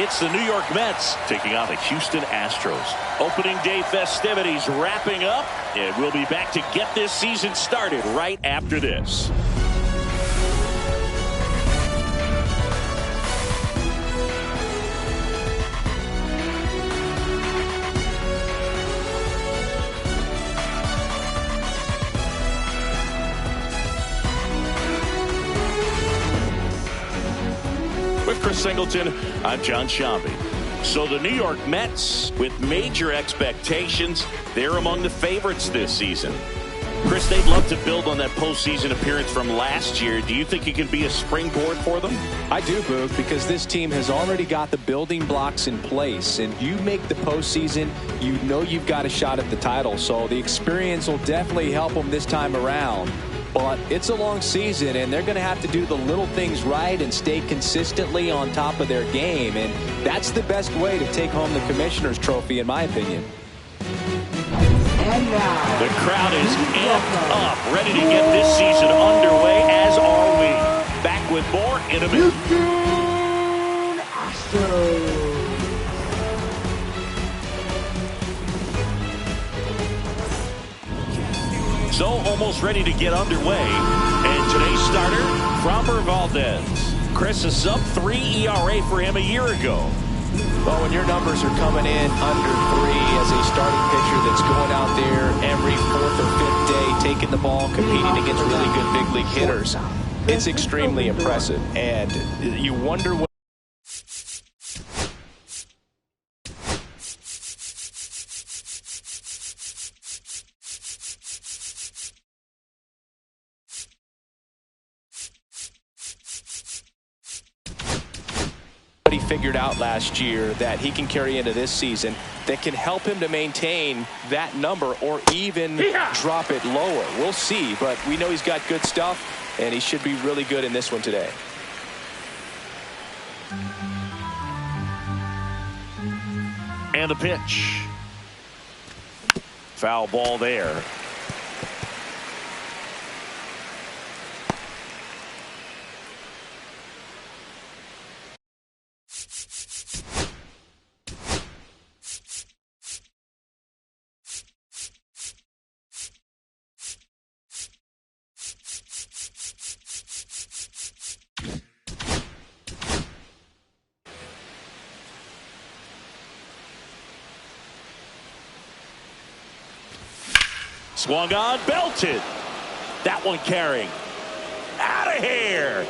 It's the New York Mets taking on the Houston Astros. Opening day festivities wrapping up, and we'll be back to get this season started right after this. Chris Singleton, I'm John Shambi. So the New York Mets, with major expectations, they're among the favorites this season. Chris, they'd love to build on that postseason appearance from last year. Do you think it can be a springboard for them? I do, Boog, because this team has already got the building blocks in place. And you make the postseason, you know you've got a shot at the title. So the experience will definitely help them this time around. But it's a long season, and they're going to have to do the little things right and stay consistently on top of their game. And that's the best way to take home the Commissioner's Trophy, in my opinion. And now, the crowd is amped up, ready to get this season underway, as are we. Back with more in a minute. Houston Astros. So almost ready to get underway. And today's starter, Framber Valdez. Chris, a sub-3 ERA for him a year ago. Well, when your numbers are coming in under 3 as a starting pitcher that's going out there every 4th or 5th day, taking the ball, competing against really good big league hitters, it's extremely impressive. And you wonder what he figured out last year that he can carry into this season that can help him to maintain that number or even drop it lower. We'll see, but we know he's got good stuff, and he should be really good in this one today. And the pitch. Foul ball there. Swung on, belted. That one carrying. Out of here.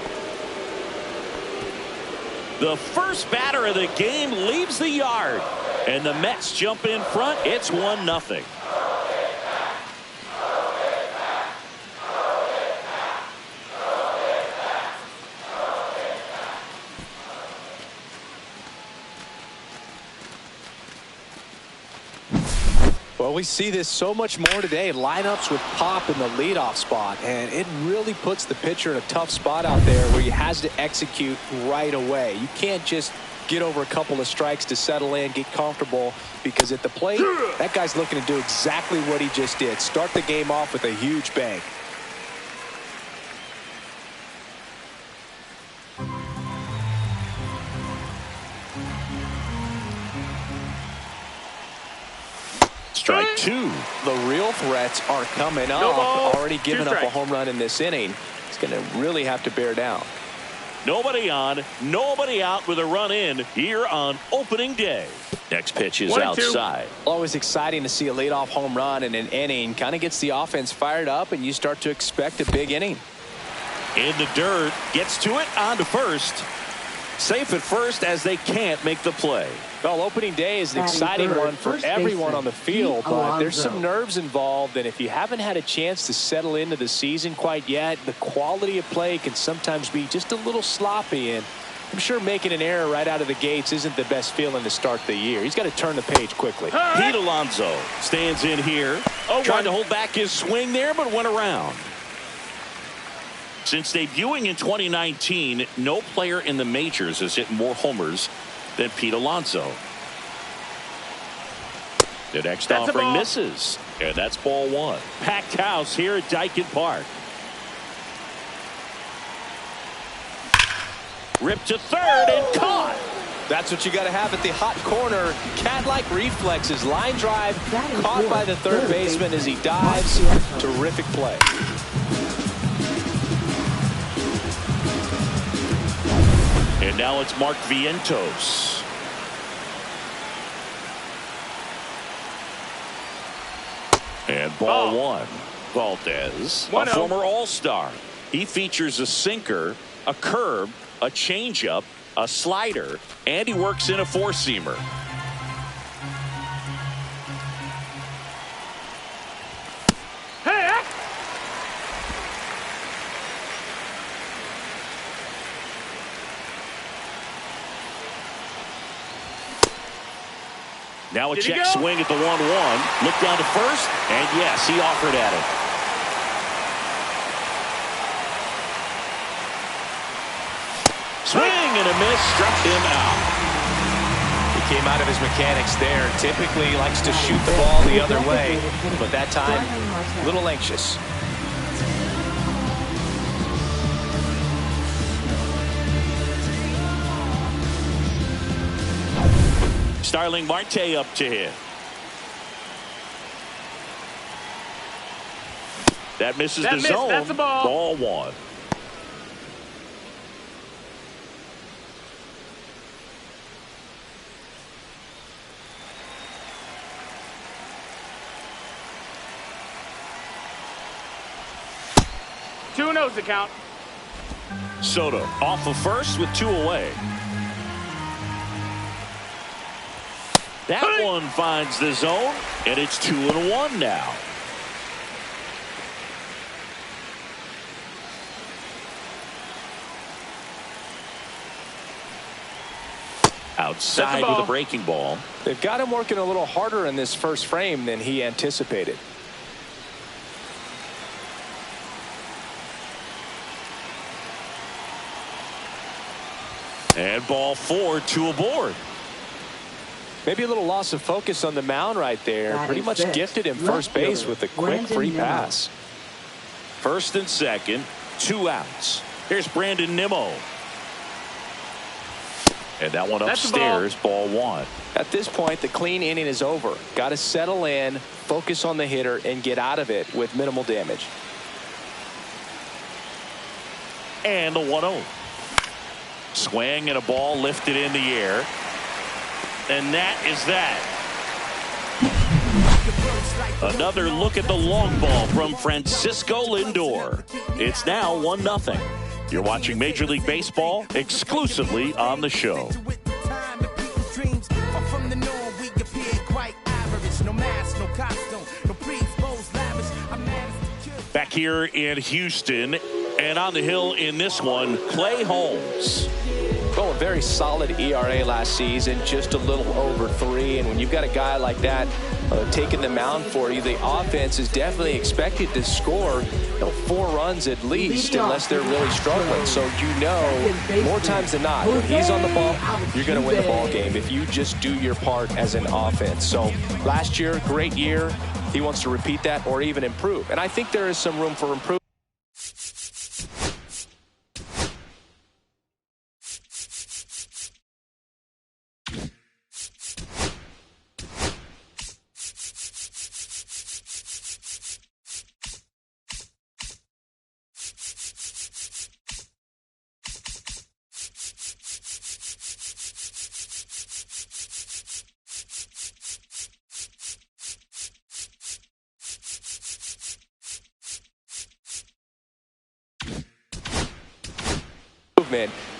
The first batter of the game leaves the yard. And the Mets jump in front. It's 1-0. Well, we see this so much more today. Lineups with pop in the leadoff spot, and it really puts the pitcher in a tough spot out there where he has to execute right away. You can't just get over a couple of strikes to settle in, get comfortable, because at the plate, that guy's looking to do exactly what he just did. Start the game off with a huge bang. Strike 2. The real threats are coming up. Already giving up a home run in this inning. He's going to really have to bear down. Nobody on, nobody out with a run in here on opening day. Next pitch is outside. Always exciting to see a leadoff home run in an inning. Kind of gets the offense fired up, and you start to expect a big inning. In the dirt, gets to it, on to first. Safe at first as they can't make the play. Well, opening day is an exciting one for everyone on the field, but there's some nerves involved, and if you haven't had a chance to settle into the season quite yet, the quality of play can sometimes be just a little sloppy, and I'm sure making an error right out of the gates isn't the best feeling to start the year. He's got to turn the page quickly. Pete Alonso stands in here. Tried to hold back his swing there, but went around. Since debuting in 2019, no player in the majors has hit more homers than Pete Alonso. The next offering misses, and that's ball 1. Packed house here at Dyken Park. Ripped to third and caught. That's what you got to have at the hot corner. Cat-like reflexes, line drive, caught by the third baseman as he dives. Terrific play. And now it's Mark Vientos. And ball one. Valdez, a former All-Star. He features a sinker, a curve, a changeup, a slider, and he works in a four-seamer. Now a check swing at the 1-1. Look down to first, and yes, he offered at it. Swing and a miss, struck him out. He came out of his mechanics there. Typically he likes to shoot the ball the other way, but that time a little anxious. Starling Marte up to hit. That misses the zone. That's a ball. Ball one. Two no's the count. Soto off of first with two away. That one finds the zone, and it's 2-1 now. Outside with a breaking ball. They've got him working a little harder in this first frame than he anticipated. And ball four, two aboard. Maybe a little loss of focus on the mound right there. Pretty much gifted him first base with a quick free pass. First and second, two outs. Here's Brandon Nimmo. And that one upstairs, ball one. At this point, the clean inning is over. Got to settle in, focus on the hitter, and get out of it with minimal damage. And the 1-0. Swing and a ball lifted in the air. And that is that. Another look at the long ball from Francisco Lindor. It's now 1-0. You're watching Major League Baseball exclusively on the show. Back here in Houston, and on the hill in this one, Clay Holmes. Well, a very solid ERA last season, just a little over 3. And when you've got a guy like that taking the mound for you, the offense is definitely expected to score 4 runs at least, unless they're really struggling. So more times than not, when he's on the ball, you're going to win the ball game if you just do your part as an offense. So last year, great year. He wants to repeat that or even improve. And I think there is some room for improvement.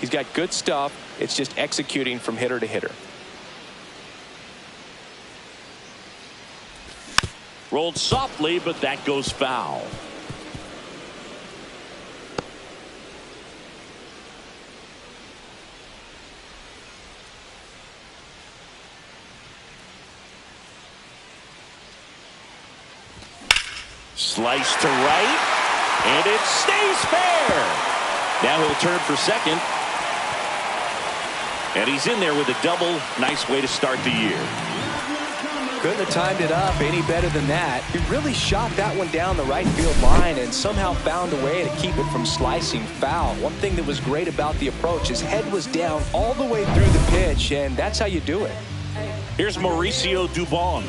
He's got good stuff. It's just executing from hitter to hitter. Rolled softly, but that goes foul. Slice to right, and it stays fair. Now he'll turn for second. And he's in there with a double. Nice way to start the year. Couldn't have timed it up any better than that. He really shot that one down the right field line and somehow found a way to keep it from slicing foul. One thing that was great about the approach, his head was down all the way through the pitch, and that's how you do it. Here's Mauricio Dubon.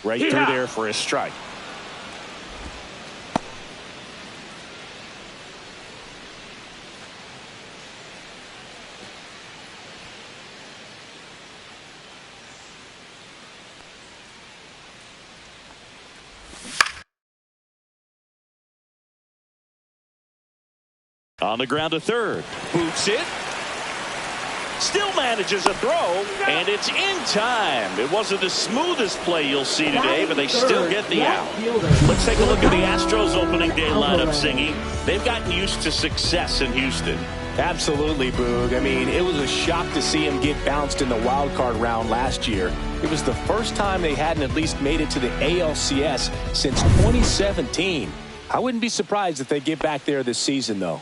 Right through there for a strike. On the ground to third. Boots it. Still manages a throw, and it's in time. It wasn't the smoothest play you'll see today, but they still get the out. Let's take a look at the Astros opening day lineup, Singy. They've gotten used to success in Houston. Absolutely, Boog. I mean, it was a shock to see him get bounced in the wild card round last year. It was the first time they hadn't at least made it to the ALCS since 2017. I wouldn't be surprised if they get back there this season, though.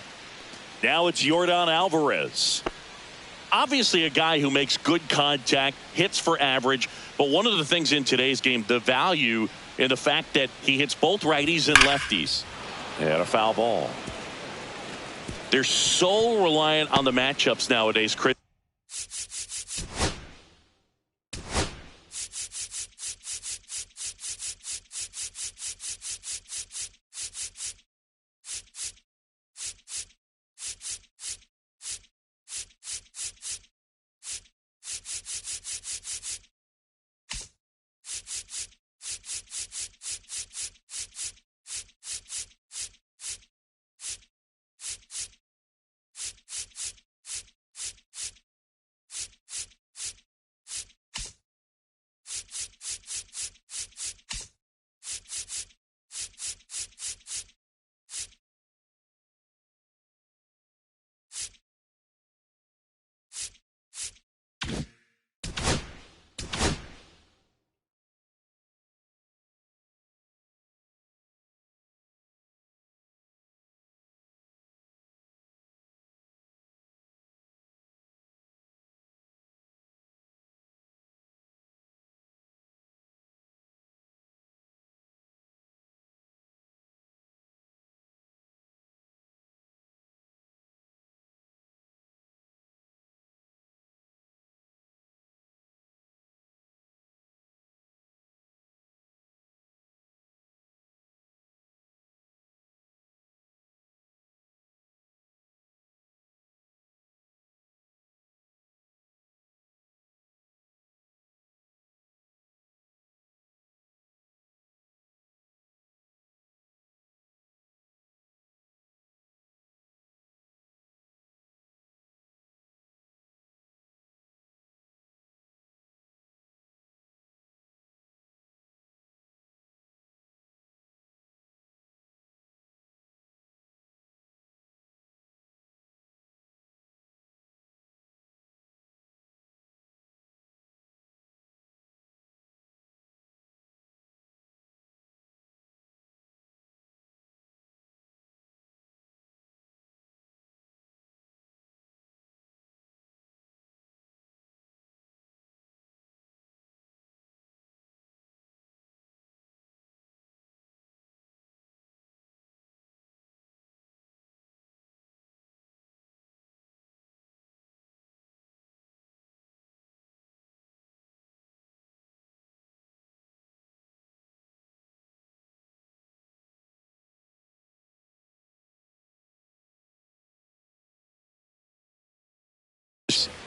Now it's Yordan Alvarez. Obviously a guy who makes good contact, hits for average, but one of the things in today's game, the value in the fact that he hits both righties and lefties. And a foul ball. They're so reliant on the matchups nowadays, Chris.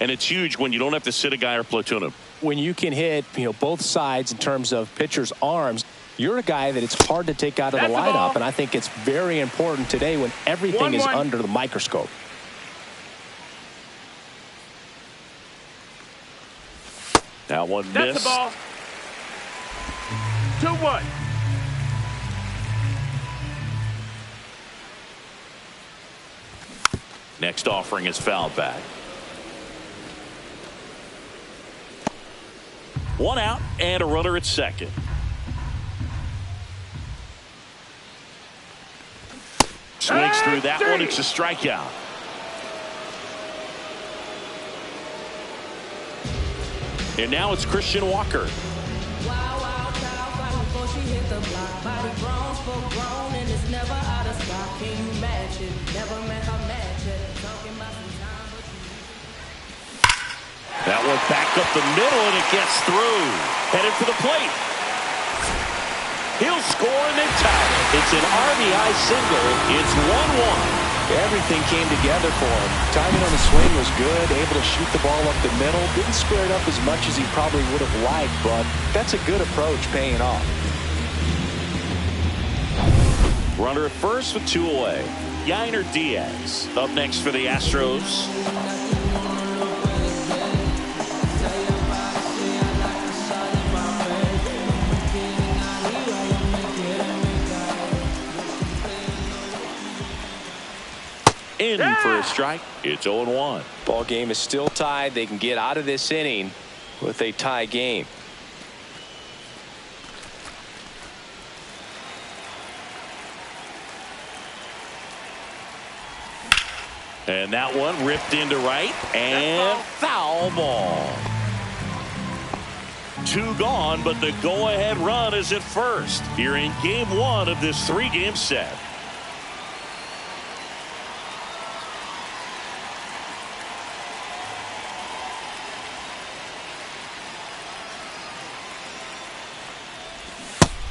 And it's huge when you don't have to sit a guy or platoon him. When you can hit, both sides in terms of pitchers' arms, you're a guy that it's hard to take out of the lineup, and I think it's very important today when everything is under the microscope. That one missed. That's the ball. 2-1. Next offering is fouled back. One out and a runner at second. Swings through that one. It's a strikeout. And now it's Christian Walker. That one back up the middle, and it gets through. Headed for the plate. He'll score, and they tie it. It's an RBI single. It's 1-1. Everything came together for him. Timing on the swing was good, able to shoot the ball up the middle. Didn't square it up as much as he probably would have liked, but that's a good approach, paying off. Runner at first with 2 away. Yainer Diaz up next for the Astros. In for a strike. It's 0-1. Ball game is still tied. They can get out of this inning with a tie game. And that one ripped into right, and foul ball. 2 gone, but the go-ahead run is at first here in game 1 of this 3-game set.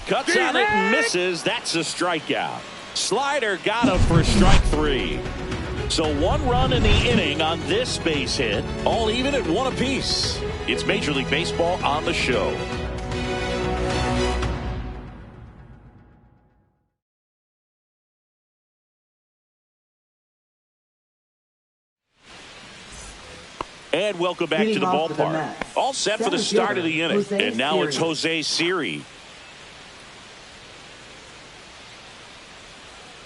Cuts on it and misses. That's a strikeout. Slider got him for strike 3. So 1 run in the inning on this base hit. All even at 1 apiece. It's Major League Baseball on the show. And welcome back to the ballpark. All set for the start of the inning. And now it's Jose Siri.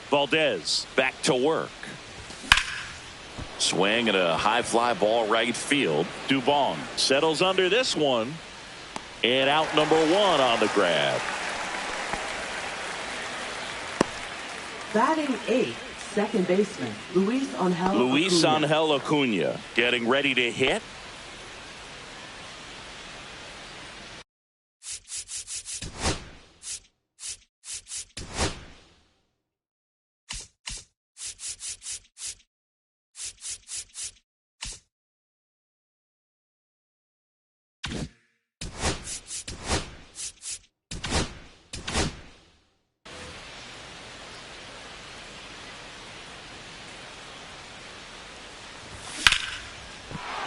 Valdez back to work. Swing and a high fly ball right field. Dubon settles under this one. And out number 1 on the grab. Batting 8th, second baseman, Luis Angel Acuna getting ready to hit.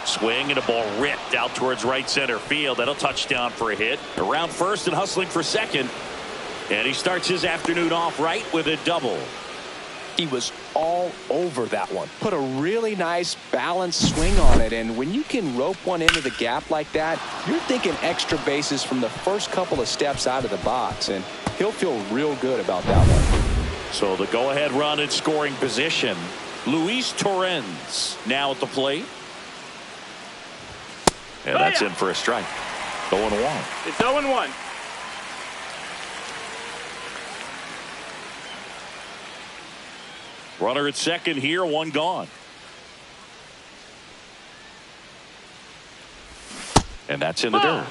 Swing and a ball ripped out towards right center field. That'll touch down for a hit. Around first and hustling for second. And he starts his afternoon off right with a double. He was all over that one. Put a really nice balanced swing on it. And when you can rope one into the gap like that, you're thinking extra bases from the first couple of steps out of the box. And he'll feel real good about that one. So the go-ahead run in scoring position. Luis Torrens now at the plate. And that's in for a strike. 0-1. It's 0-1. Runner at second here, 1 gone. And that's in the dirt.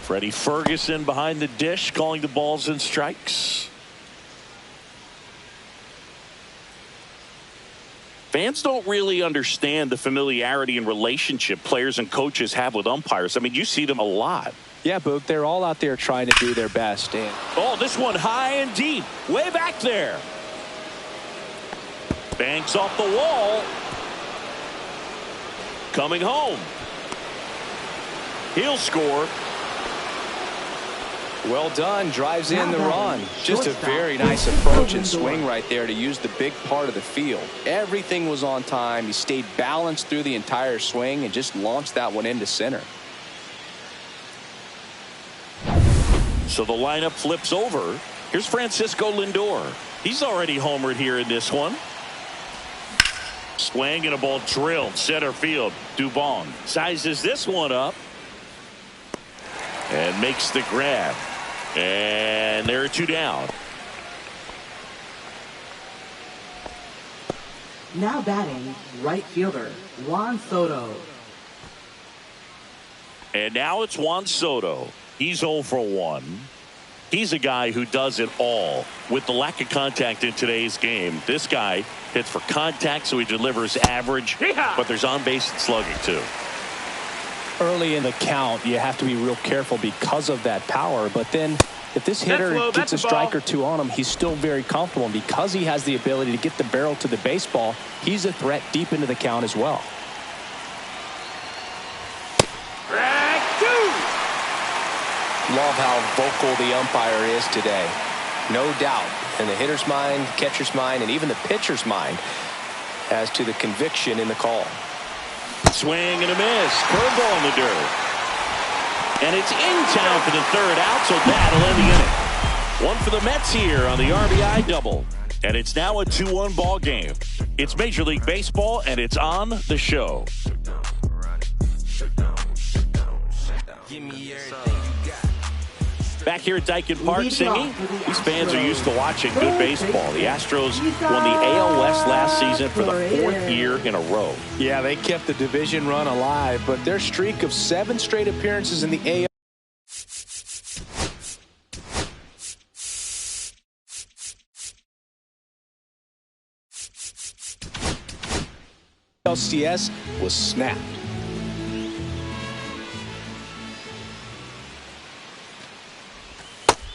Freddie Ferguson behind the dish, calling the balls and strikes. Fans don't really understand the familiarity and relationship players and coaches have with umpires. I mean, you see them a lot. Yeah, Boog, they're all out there trying to do their best. And oh, this one high and deep, way back there. Banks off the wall. Coming home. He'll score. Well done. Drives in the run. Just a very nice approach and swing right there to use the big part of the field. Everything was on time. He stayed balanced through the entire swing and just launched that one into center. So the lineup flips over. Here's Francisco Lindor. He's already homered here in this one. Swing and a ball drilled center field. Dubon sizes this one up and makes the grab. And there are 2 down. Now batting, right fielder, Juan Soto. And now it's Juan Soto. He's 0 for 1. He's a guy who does it all. With the lack of contact in today's game, this guy hits for contact, so he delivers average, but there's on-base and slugging too. Early in the count, you have to be real careful because of that power, but then if this hitter gets a strike or two on him, he's still very comfortable, and because he has the ability to get the barrel to the baseball, he's a threat deep into the count as well. Love how vocal the umpire is today. No doubt in the hitter's mind, catcher's mind, and even the pitcher's mind as to the conviction in the call. Swing and a miss. Curveball in the dirt. And it's in town for the third out, so that'll end the inning. One for the Mets here on the RBI double. And it's now a 2-1 ball game. It's Major League Baseball, and it's on the show. Give me everything you got. Back here at Daikin Park singing. These fans are used to watching good baseball. The Astros won the AL West last season for the 4th year in a row. Yeah, they kept the division run alive, but their streak of 7 straight appearances in the AL LCS was snapped.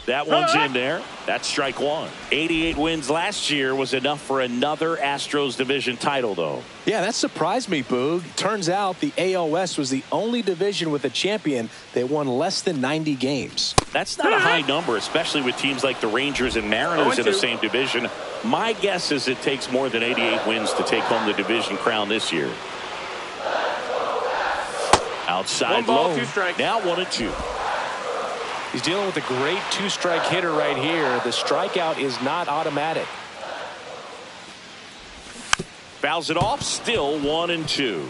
That one's in there. That's strike one. 88 wins last year was enough for another Astros division title, though. Yeah, that surprised me, Boog. Turns out the AL West was the only division with a champion that won less than 90 games. That's not a high number, especially with teams like the Rangers and Mariners in the same division. My guess is it takes more than 88 wins to take home the division crown this year. Outside low. Now 1-2. He's dealing with a great 2-strike hitter right here. The strikeout is not automatic. Fouls it off. Still 1-2.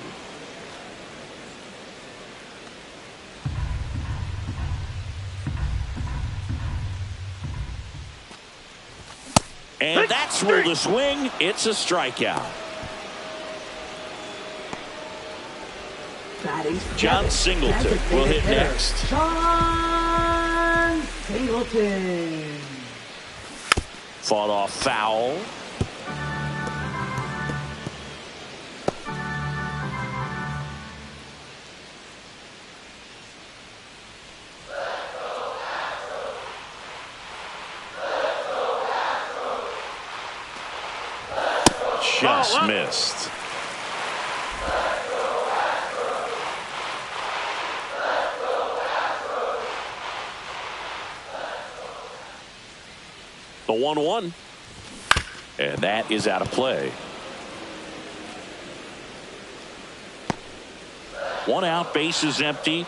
And that's ruled a swing. It's a strikeout. John Singleton will hit next. John Singleton. Fought off foul. Just missed. The 1-1. And that is out of play. One out, base is empty.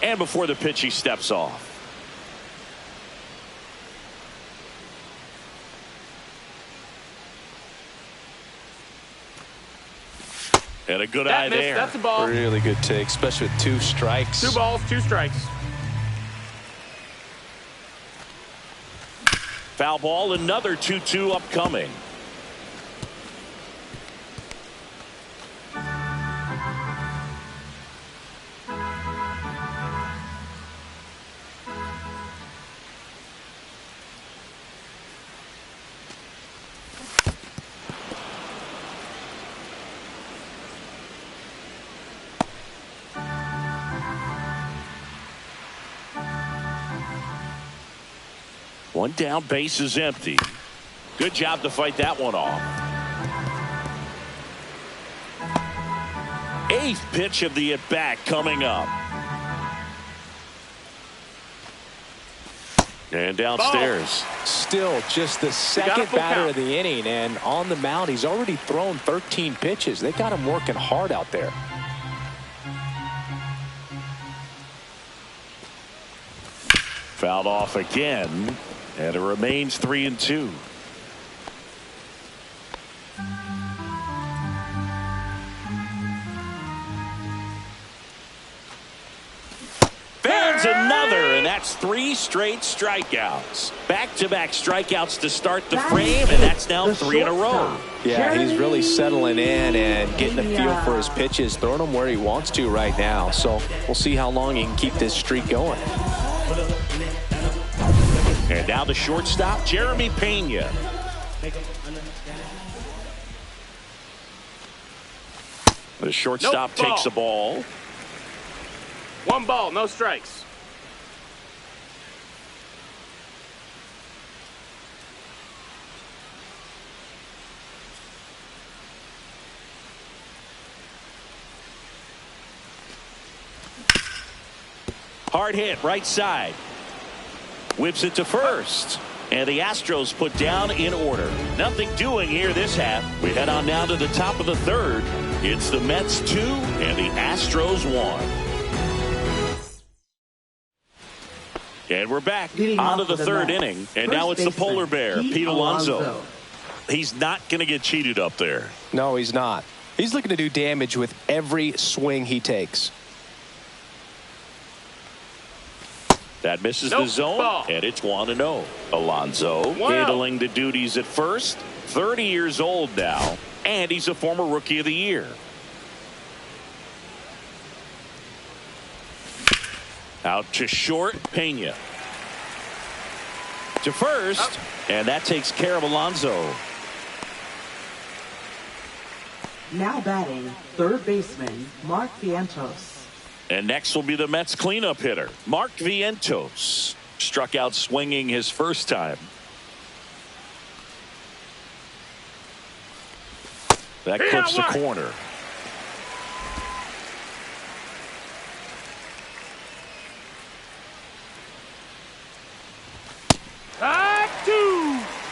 And before the pitch, he steps off. And a good eye there. That's a ball. Really good take, especially with 2 strikes. 2 balls, 2 strikes. Foul ball, another 2-2 upcoming. One down, base is empty. Good job to fight that one off. 8th pitch of the at-bat coming up. And downstairs. Still just the second batter of the inning, and on the mound he's already thrown 13 pitches. They got him working hard out there. Fouled off again. And it remains 3-2. Fans another, and that That's 3 straight strikeouts. Back-to-back strikeouts to start the frame, and that's now 3 in a row. Yeah, he's really settling in and getting a feel for his pitches, throwing them where he wants to right now. So we'll see how long he can keep this streak going. And now the shortstop, Jeremy Pena. The shortstop takes the ball. 1 ball, no strikes. Hard hit, right side. Whips it to first. And the Astros put down in order. Nothing doing here this half. We head on down to the top of the third. It's the Mets 2 and the Astros 1. And we're back on to the third inning. And now it's the polar bear, Pete Alonso. He's not going to get cheated up there. No, he's not. He's looking to do damage with every swing he takes. That misses the zone, and it's 1-0. Alonso handling the duties at first. 30 years old now, and he's a former Rookie of the Year. Out to short, Pena. To first, and that takes care of Alonso. Now batting, third baseman, Mark Vientos. And next will be the Mets cleanup hitter, Mark Vientos. Struck out swinging his first time. That clips the corner.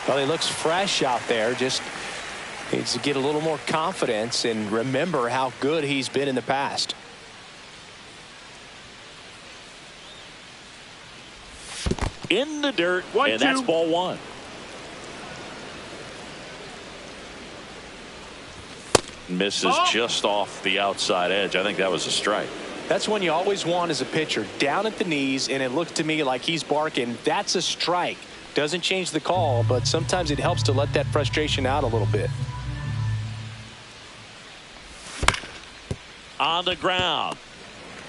Well, he looks fresh out there. Just needs to get a little more confidence and remember how good he's been in the past. In the dirt, and that's ball 1. Misses just off the outside edge. I think that was a strike. That's one you always want as a pitcher, down at the knees, and it looked to me like he's barking. That's a strike. Doesn't change the call, but sometimes it helps to let that frustration out a little bit. On the ground.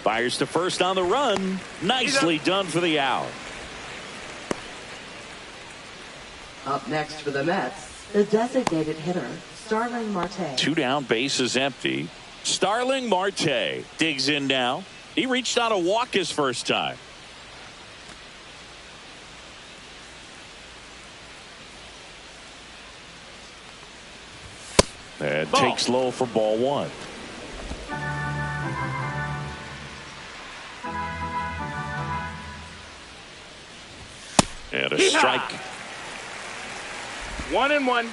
Fires to first on the run. Nicely done for the out. Up next for the Mets, the designated hitter, Starling Marte. 2 down, bases empty. Starling Marte digs in now. He reached on a walk his first time. And takes low for ball 1. And a strike. 1-1.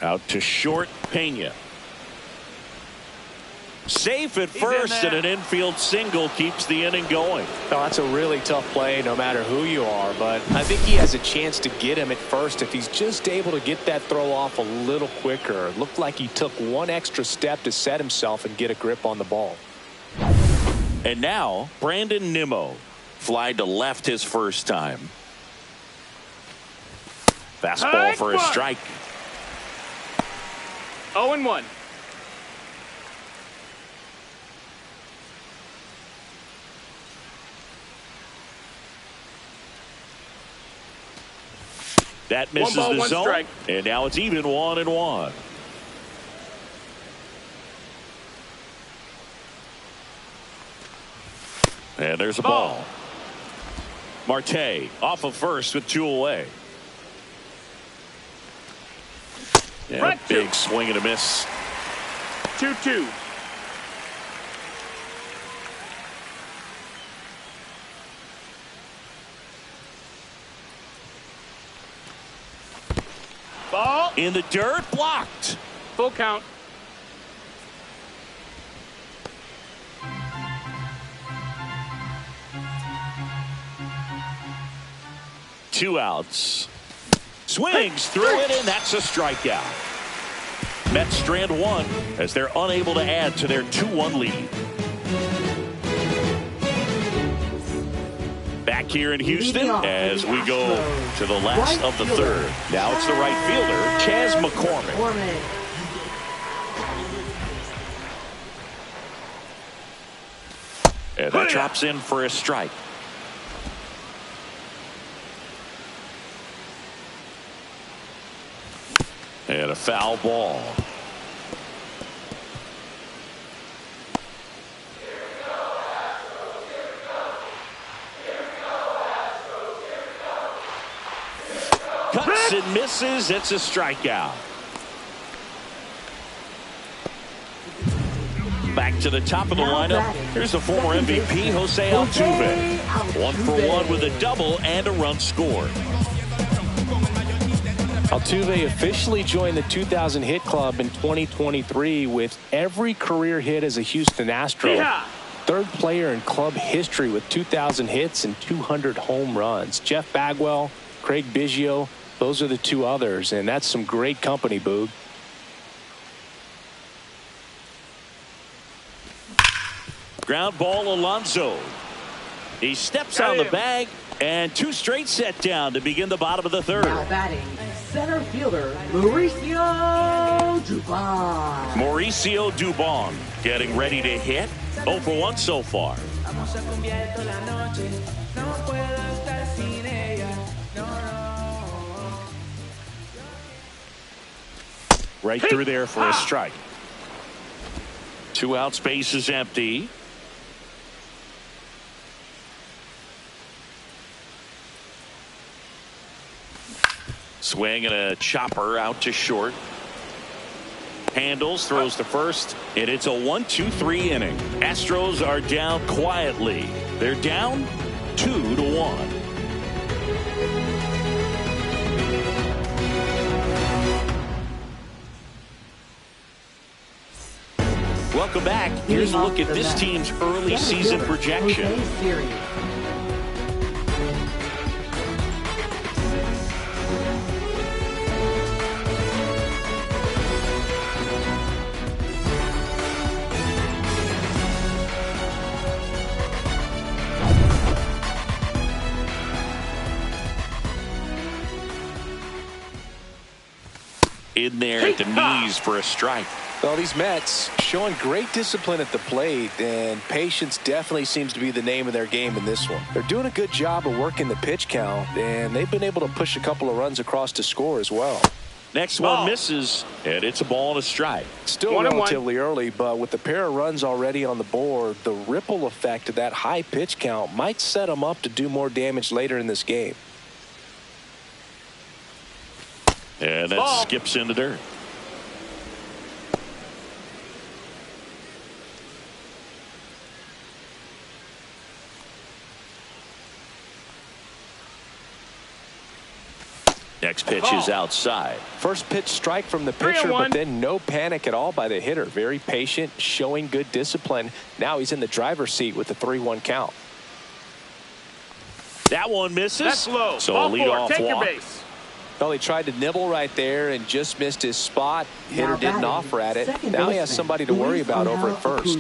Out to short, Pena. Safe at first, and an infield single keeps the inning going. Oh, that's a really tough play no matter who you are, but I think he has a chance to get him at first if he's just able to get that throw off a little quicker. It looked like he took one extra step to set himself and get a grip on the ball. And now, Brandon Nimmo. Fly to left his first time. Fastball for a strike. 0-1. That misses the zone, strike. And now it's even 1-1. And there's a ball. Marte off of first with 2 away. And a big swing and a miss. 2-2. Ball in the dirt, blocked. Full count. Two outs. Swings through it, and that's a strikeout. Mets strand one as they're unable to add to their 2-1 lead. Back here in Houston as we go to the last of the third. Now it's the right fielder, Chas McCormick. And that drops in for a strike. And a foul ball. Cuts and misses. It's a strikeout. Back to the top of the lineup. Here's the former MVP, Jose Altuve. 1-for-1 with a double and a run scored. Altuve officially joined the 2,000 hit club in 2023 with every career hit as a Houston Astro. Yeah. Third player in club history with 2,000 hits and 200 home runs. Jeff Bagwell, Craig Biggio, those are the two others, and that's some great company, Boog. Ground ball, Alonso. He steps on the bag, and 2 straight set down to begin the bottom of the third. Now batting, center fielder Mauricio Dubon. Mauricio Dubon getting ready to hit. 0-for-1 so far. Right through there for a strike. 2 outs, base is empty. Swing and a chopper out to short. Handles, throws to first, and it's a 1-2-3 inning. Astros are down quietly. They're down 2-1. Welcome back. Here's a look at this team's early season projection. In there at the knees for a strike. Well, these Mets showing great discipline at the plate, and patience definitely seems to be the name of their game in this one. They're doing a good job of working the pitch count, and they've been able to push a couple of runs across to score as well. Next one misses, and it's a ball and a strike. Still relatively early, but with the pair of runs already on the board, the ripple effect of that high pitch count might set them up to do more damage later in this game. And that skips into dirt. Next pitch is outside. First pitch strike from the pitcher, but then no panic at all by the hitter. Very patient, showing good discipline. Now he's in the driver's seat with the 3-1 count. That one misses. That's low. So Ball a leadoff Take walk. your base. Well, he tried to nibble right there and just missed his spot. Hitter didn't offer at it. Now he has somebody to worry about over at first.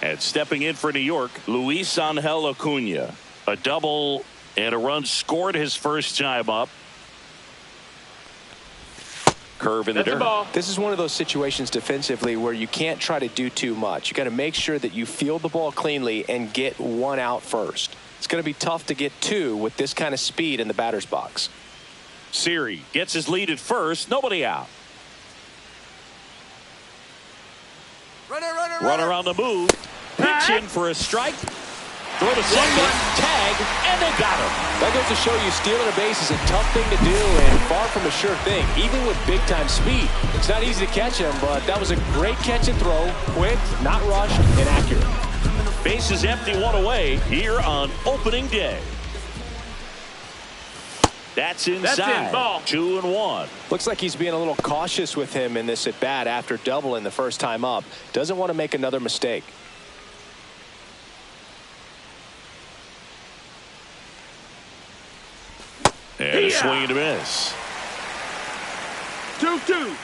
And stepping in for New York, Luis Angel Acuna. A double and a run scored his first time up. Curve in the dirt. This is one of those situations defensively where you can't try to do too much. You got to make sure that you field the ball cleanly and get 1 out first. It's going to be tough to get 2 with this kind of speed in the batter's box. Siri gets his lead at first. Nobody out. Runner on the move. Pitch in for a strike. Throw to second. Tag. And they got him. That goes to show you stealing a base is a tough thing to do and far from a sure thing, even with big-time speed. It's not easy to catch him, but that was a great catch and throw. Quick, not rushed, and accurate. Base is empty, 1 away here on opening day. That's inside. Ball. 2-1. Looks like he's being a little cautious with him in this at-bat after doubling the first time up. Doesn't want to make another mistake. And a swing and a miss. 2-2.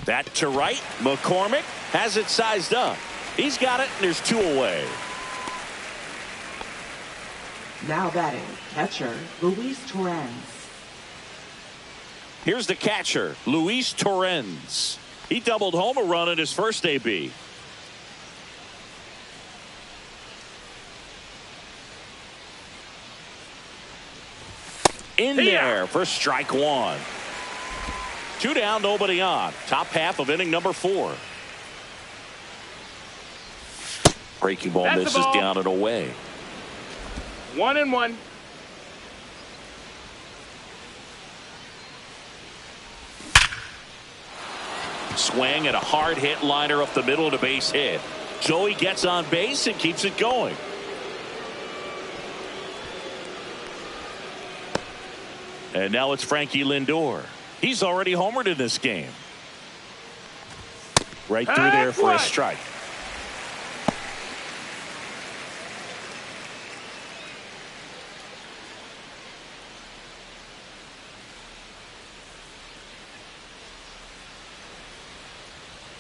That to right. McCormick has it sized up. He's got it, and there's 2 away. Now batting, catcher, Luis Torrens. Here's the catcher, Luis Torrens. He doubled home a run in his first AB. In there for strike 1. 2 down, nobody on. Top half of inning number 4. Breaking ball misses down and away. 1-1. Swing and a hard hit liner up the middle of the base hit. Joey gets on base and keeps it going. And now it's Frankie Lindor. He's already homered in this game. Right through there for a strike.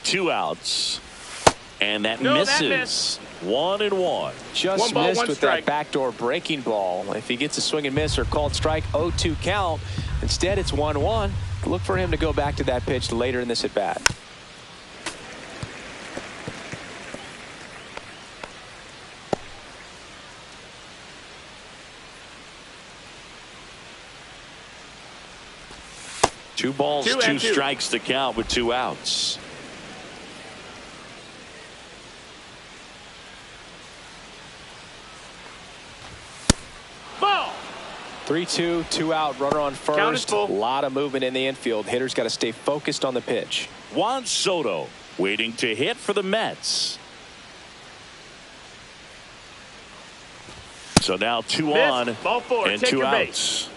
Two outs. And that misses. 1-1. Just missed with that backdoor breaking ball. If he gets a swing and miss or called strike, 0-2 count. Instead, it's 1-1. Look for him to go back to that pitch later in this at bat. Two balls, two strikes to count with 2 outs. Ball. 3-2, 2 out, runner on first. A lot of movement in the infield. Hitter's got to stay focused on the pitch. Juan Soto waiting to hit for the Mets. So now 2 on ball 4. and Take 2 your outs. base.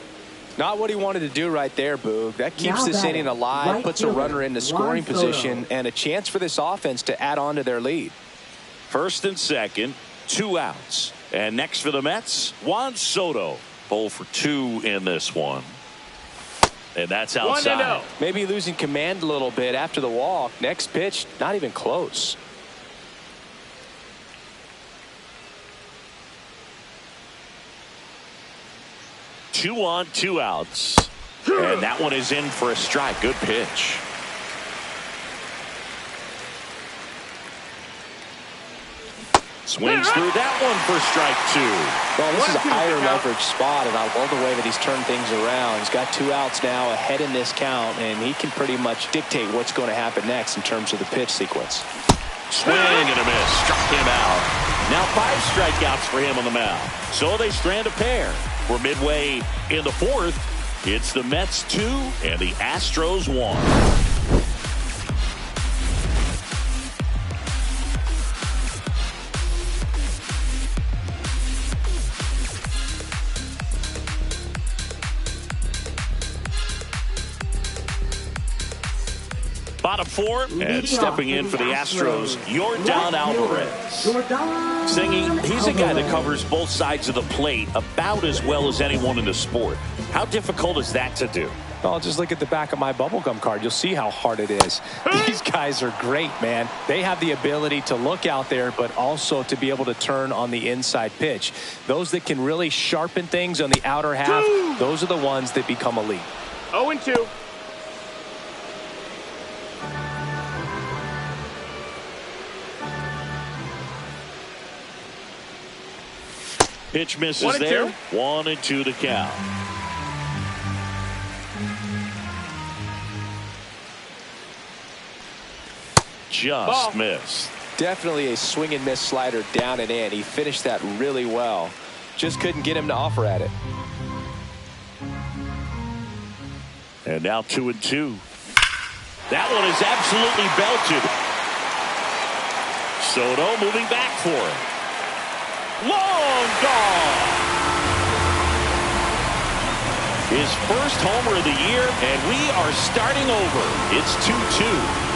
Not what he wanted to do right there, Boog. That keeps this inning alive, puts a runner into scoring position, and a chance for this offense to add on to their lead. First and second, 2 outs. And next for the Mets, Juan Soto. 0 for 2 in this one. And that's outside. 1-0. Maybe losing command a little bit after the walk. Next pitch, not even close. Two on, 2 outs. And that one is in for a strike. Good pitch. Swings through that one for strike 2. Well, this is a higher leverage spot, and I love the way that he's turned things around. He's got 2 outs now ahead in this count, and he can pretty much dictate what's going to happen next in terms of the pitch sequence. Swing and a miss. Struck him out. Now 5 strikeouts for him on the mound. So they strand a pair. We're midway in the 4th. It's the Mets 2 and the Astros 1. Bottom 4, and stepping in for the Astros, Yordan Alvarez. Singing, he's a guy that covers both sides of the plate about as well as anyone in the sport. How difficult is that to do? Well, just look at the back of my bubblegum card. You'll see how hard it is. These guys are great, man. They have the ability to look out there, but also to be able to turn on the inside pitch. Those that can really sharpen things on the outer half, those are the ones that become elite. 0-2. Pitch misses there. 1-2 the count. Just missed. Definitely a swing and miss slider down and in. He finished that really well. Just couldn't get him to offer at it. And now 2-2. That one is absolutely belted. Soto moving back for it. Long gone. His first homer of the year, and we are starting over. It's 2-2.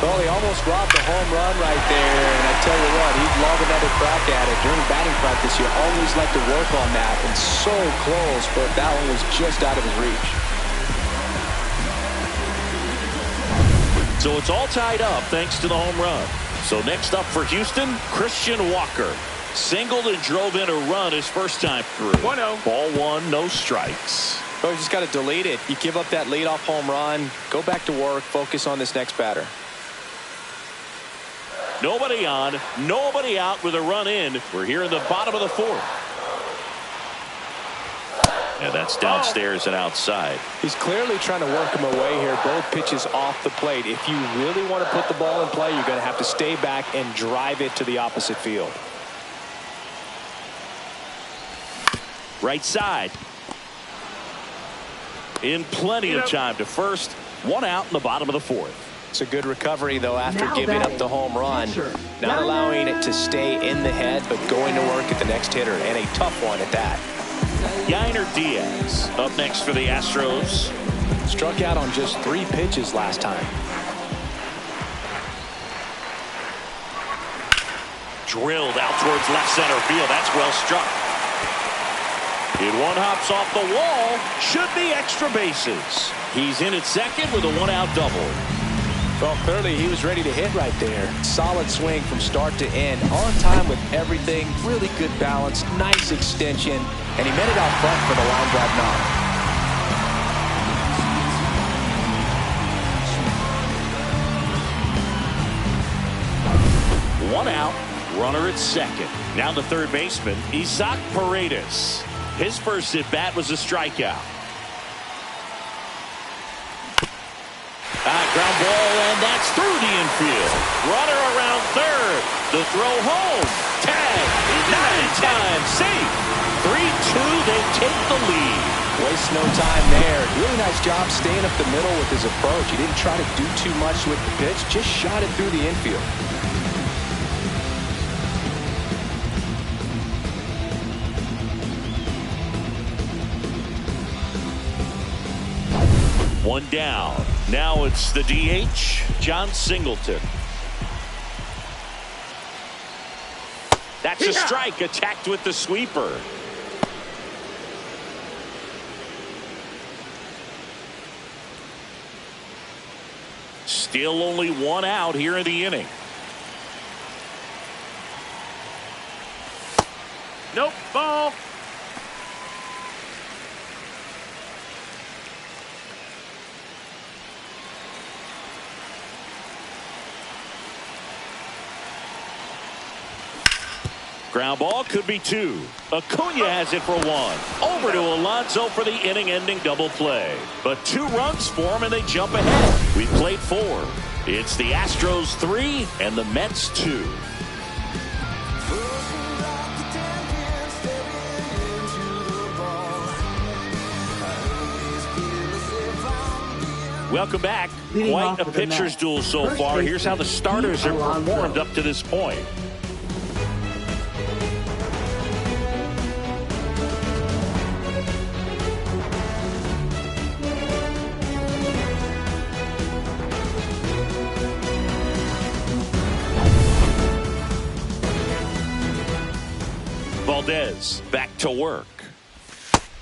Well, he almost robbed a home run right there, and I tell you what, he'd love another crack at it. During batting practice, you always like to work on that, and so close, but that one was just out of his reach. So it's all tied up thanks to the home run. So next up for Houston, Christian Walker. Singled and drove in a run his first time through. 1-0. Ball one, no strikes. Oh, you just got to delete it. You give up that leadoff home run, go back to work, focus on this next batter. Nobody on, nobody out with a run in. We're here in the bottom of the fourth. And that's downstairs and outside. He's clearly trying to work him away here. Both pitches off the plate. If you really want to put the ball in play, you're going to have to stay back and drive it to the opposite field. Right side. In plenty of time to first. One out in the bottom of the fourth. It's a good recovery, though, after Now giving batting, up the home run. pitcher, Not allowing it to stay in the head, but going to work at the next hitter, and a tough one at that. Yainer Diaz up next for the Astros. Struck out on just 3 pitches last time. Drilled out towards left center field. That's well struck. It one hops off the wall. Should be extra bases. He's in at second with a 1-out double. Well, clearly he was ready to hit right there. Solid swing from start to end. On time with everything. Really good balance. Nice extension. And he met it out front for the line drive knock. One out. Runner at second. Now the third baseman, Isaac Paredes. His first at bat was a strikeout. Ground ball, and that's through the infield. Runner around third. The throw home. Tag. Not in time. Safe. 3-2. They take the lead. Waste no time there. Really nice job staying up the middle with his approach. He didn't try to do too much with the pitch. Just shot it through the infield. One down. Now it's the DH, John Singleton. That's a strike, attacked with the sweeper. Still only 1 out here in the inning. Nope, ball. Ground ball could be 2. Acuna has it for 1. Over to Alonso for the inning-ending double play. But 2 runs for him, and they jump ahead. We've played 4. It's the Astros 3 and the Mets 2. Welcome back. Leading Quite off a for the pitcher's Mets. duel so First far. Here's how the baseman, starters have Alonso. performed up to this point. Valdez back to work.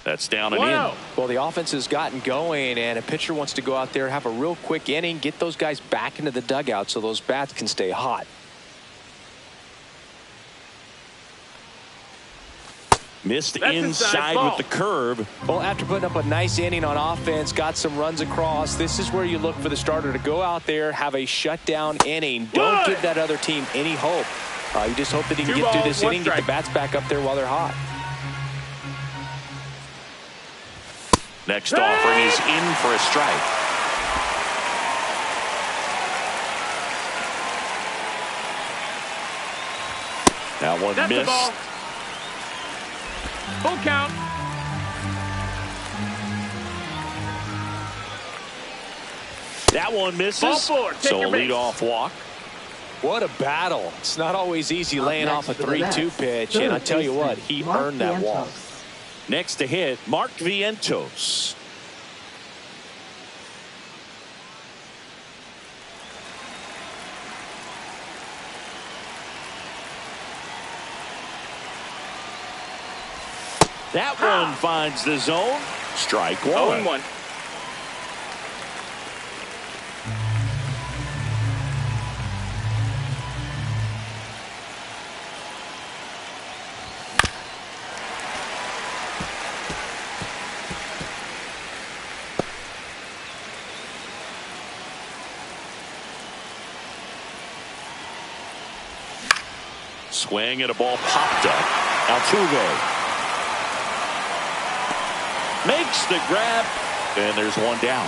That's down and in. Well, the offense has gotten going, and a pitcher wants to go out there, have a real quick inning, get those guys back into the dugout so those bats can stay hot. Missed That's inside ball. with the curve. Well, after putting up a nice inning on offense, got some runs across, this is where you look for the starter to go out there, have a shutdown inning. Don't give that other team any hope. You just hope that he can 2 get through balls, this 1 inning, get the bats back up there while they're hot. Next offering is in for a strike. That one That's the missed. ball. Full count. That one misses. Ball 4. Take So a your base. leadoff walk. What a battle. It's not always easy laying off a next for the 3-2 Mets, pitch, and I third tell you what, baseman, he Mark earned that walk. Vientos. Next to hit, Mark Vientos. That one finds the zone. Strike one. 0-1. Swing and a ball popped up. Altuve makes the grab, and there's one down.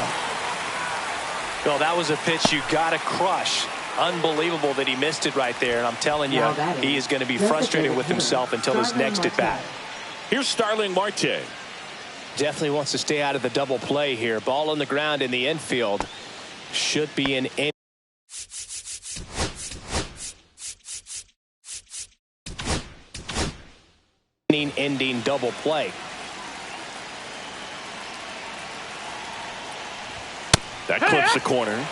Well, that was a pitch you got to crush. Unbelievable that he missed it right there. And I'm telling you, he is going to be frustrated with himself until his next at bat. Here's Starling Marte. Definitely wants to stay out of the double play here. Ball on the ground in the infield. Should be an inning-ending double play. That clips the corner.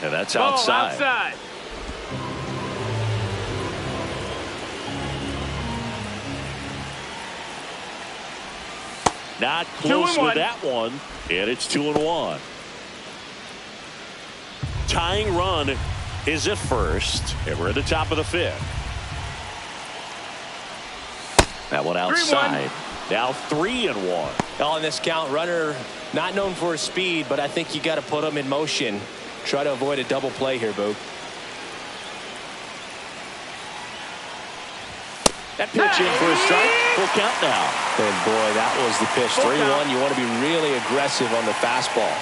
And that's outside. Outside. Not close 2-1. with that one. And it's 2-1. Tying run is at first. And we're at the top of the fifth. That one outside. 3-1. Now 3-1. On this count, runner not known for his speed, but I think you got to put him in motion. Try to avoid a double play here, Boog. That pitch in for a strike. Full count now. And boy, that was the pitch. 3-1. You want to be really aggressive on the fastball.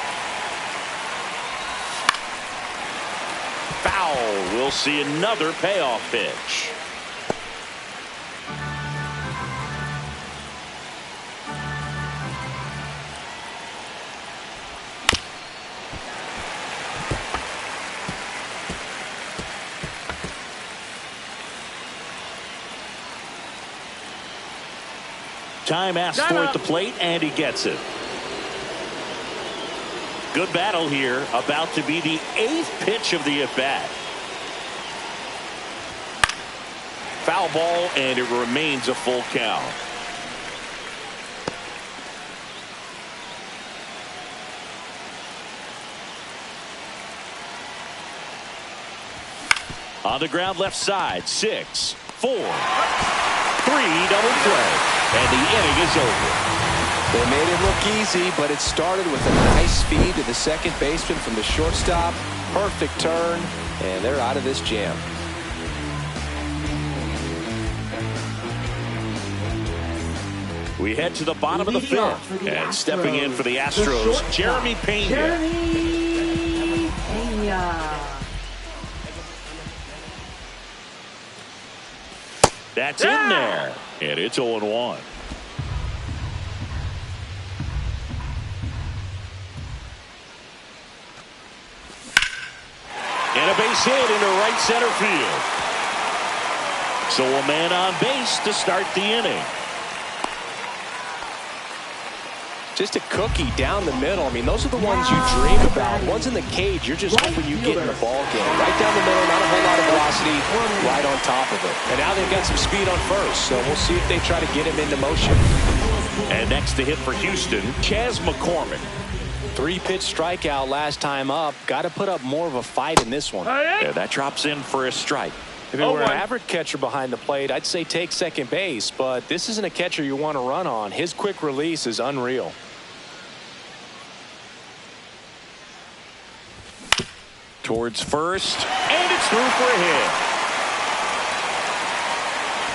Foul. We'll see another payoff pitch. Time asked for at the plate, and he gets it. Good battle here. About to be the 8th pitch of the at-bat. Foul ball, and it remains a full count. On the ground left side, 6, 4, 3 double play. And the inning is over. They made it look easy, but it started with a nice feed to the second baseman from the shortstop. Perfect turn, and they're out of this jam. We head to the bottom of the fifth. And stepping in for the Astros, Jeremy Pena. Jeremy Pena. That's in there. And it's 0-1. And a base hit into right center field. So a man on base to start the inning. Just a cookie down the middle. I mean, those are the ones you dream about. Ones in the cage, you're just hoping you get in the ball game. Right down the middle, not a whole lot of velocity, right on top of it. And now they've got some speed on first, so we'll see if they try to get him into motion. And next to hit for Houston, Chas McCormick. 3-pitch strikeout last time up. Got to put up more of a fight in this one. Yeah, that drops in for a strike. If it were an average catcher behind the plate, I'd say take second base, but this isn't a catcher you want to run on. His quick release is unreal. Towards first, and it's through for a hit.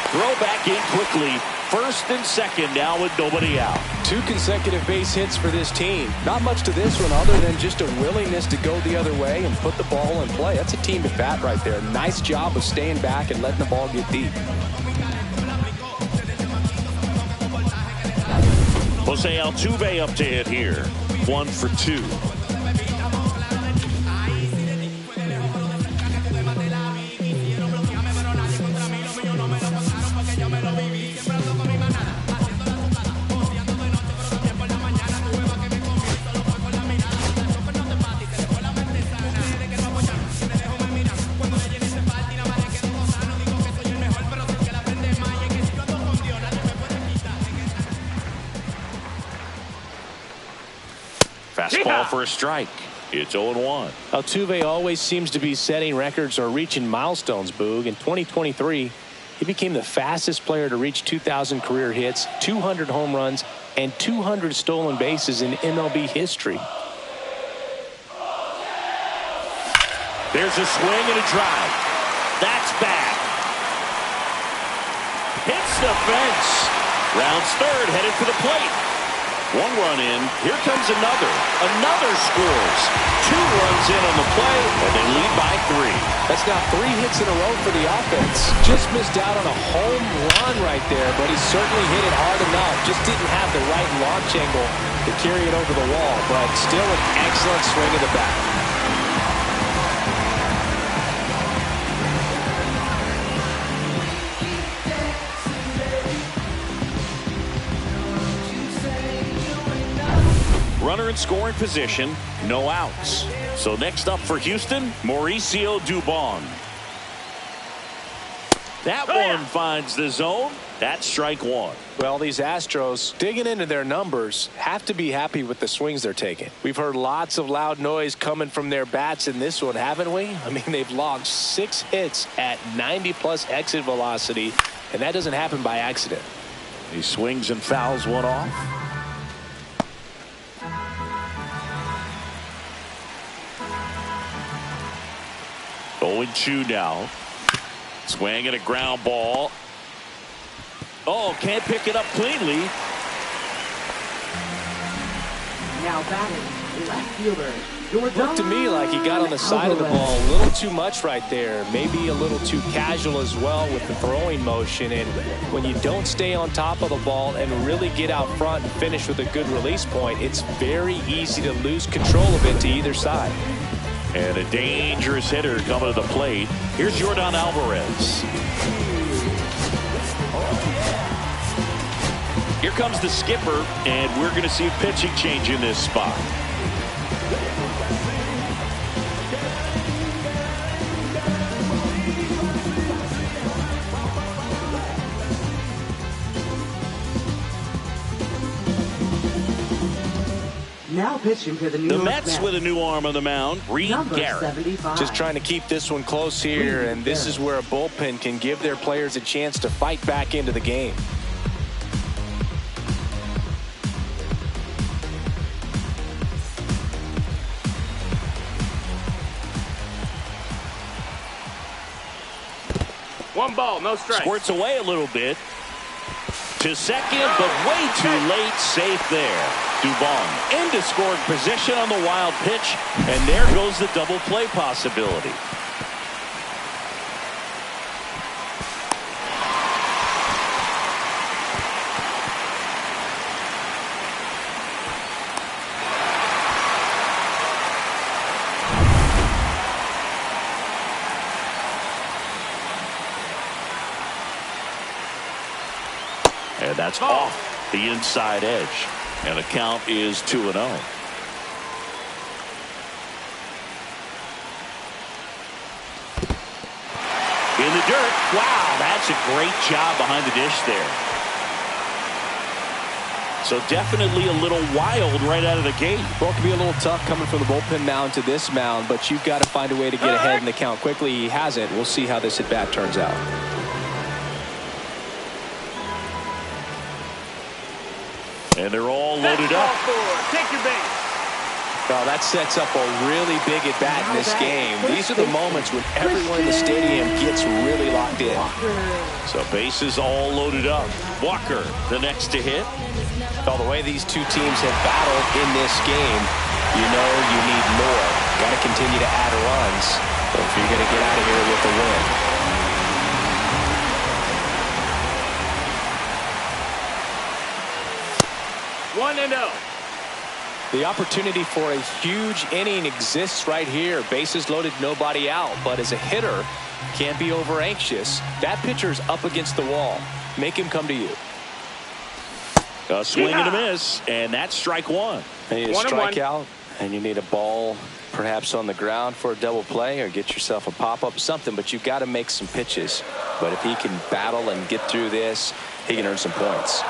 Throw back in quickly. First and second now with nobody out. 2 consecutive base hits for this team. Not much to this one other than just a willingness to go the other way and put the ball in play. That's a team at bat right there. Nice job of staying back and letting the ball get deep. Jose Altuve up to hit here. 1 for 2. ball for a strike. It's 0-1. Altuve always seems to be setting records or reaching milestones, Boog. In 2023, he became the fastest player to reach 2,000 career hits, 200 home runs, and 200 stolen bases in MLB history. There's a swing and a drive. That's back. Hits the fence. Rounds third, headed for the plate. 1 run in. Here comes another. Another scores. 2 runs in on the play, and they lead by 3. That's now 3 hits in a row for the offense. Just missed out on a home run right there, but he certainly hit it hard enough. Just didn't have the right launch angle to carry it over the wall, but still an excellent swing of the bat. Runner in scoring position, no outs. So next up for Houston, Mauricio Dubon. That one finds the zone. That's strike 1. Well, these Astros, digging into their numbers, have to be happy with the swings they're taking. We've heard lots of loud noise coming from their bats in this one, haven't we? I mean, they've logged 6 hits at 90+ exit velocity, and that doesn't happen by accident. He swings and fouls one off. Going 2 now. Swing and a ground ball. Oh, can't pick it up cleanly. Now batting, left fielder. Looked to me like he got on the side of the ball a little too much right there. Maybe a little too casual as well with the throwing motion. And when you don't stay on top of the ball and really get out front and finish with a good release point, it's very easy to lose control of it to either side. And a dangerous hitter coming to the plate. Here's Yordan Alvarez. Here comes the skipper, and we're going to see a pitching change in this spot. Now pitching for the New York Mets with a new arm on the mound, Reed Garrett. 75. Just trying to keep this one close here, and this is where a bullpen can give their players a chance to fight back into the game. One ball, no strike. Squirts away a little bit. To second, but way too late. Safe there. Dubon into scoring position on the wild pitch, and there goes the double play possibility. And that's off the inside edge. And the count is 2-0. In the dirt. Wow, that's a great job behind the dish there. So definitely a little wild right out of the gate. Well, it can be a little tough coming from the bullpen mound to this mound, but you've got to find a way to get ahead in the count quickly. He hasn't. We'll see how this at-bat turns out. And they're all loaded up. Take your base. Well, that sets up a really big at-bat in this game. These are the moments when everyone in the stadium gets really locked in. So bases all loaded up. Walker, the next to hit. Well, the way these two teams have battled in this game, you know you need more. Got to continue to add runs if you're going to get out of here with a win. 1-0. The opportunity for a huge inning exists right here. Bases loaded, nobody out. But as a hitter, can't be over anxious. That pitcher's up against the wall. Make him come to you. A swing and a miss, and that's strike 1. You need a strikeout, and you need a ball perhaps on the ground for a double play, or get yourself a pop-up, something. But you've got to make some pitches. But if he can battle and get through this, he can earn some points.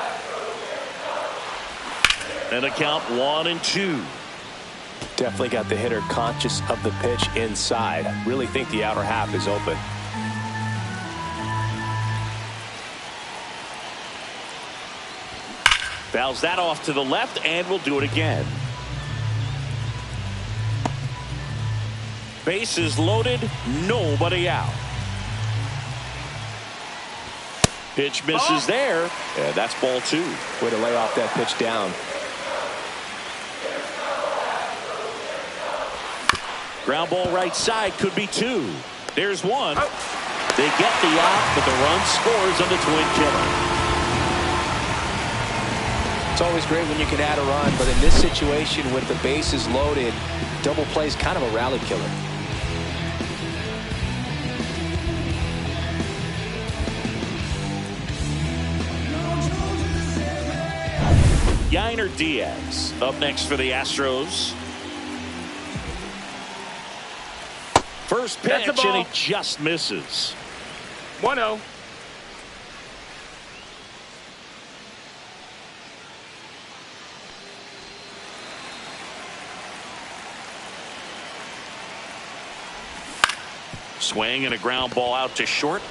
And a count 1-2. Definitely got the hitter conscious of the pitch inside. Really think the outer half is open. Fouls that off to the left, and will do it again. Bases loaded, nobody out. Pitch misses there, and that's ball 2. Way to lay off that pitch down. Ground ball right side, could be 2. There's 1. They get the out, but the run scores on the twin killer. It's always great when you can add a run, but in this situation with the bases loaded, double play is kind of a rally killer. Yainer Diaz up next for the Astros. First pitch, and he just misses. 1-0. Swing and a ground ball out to short.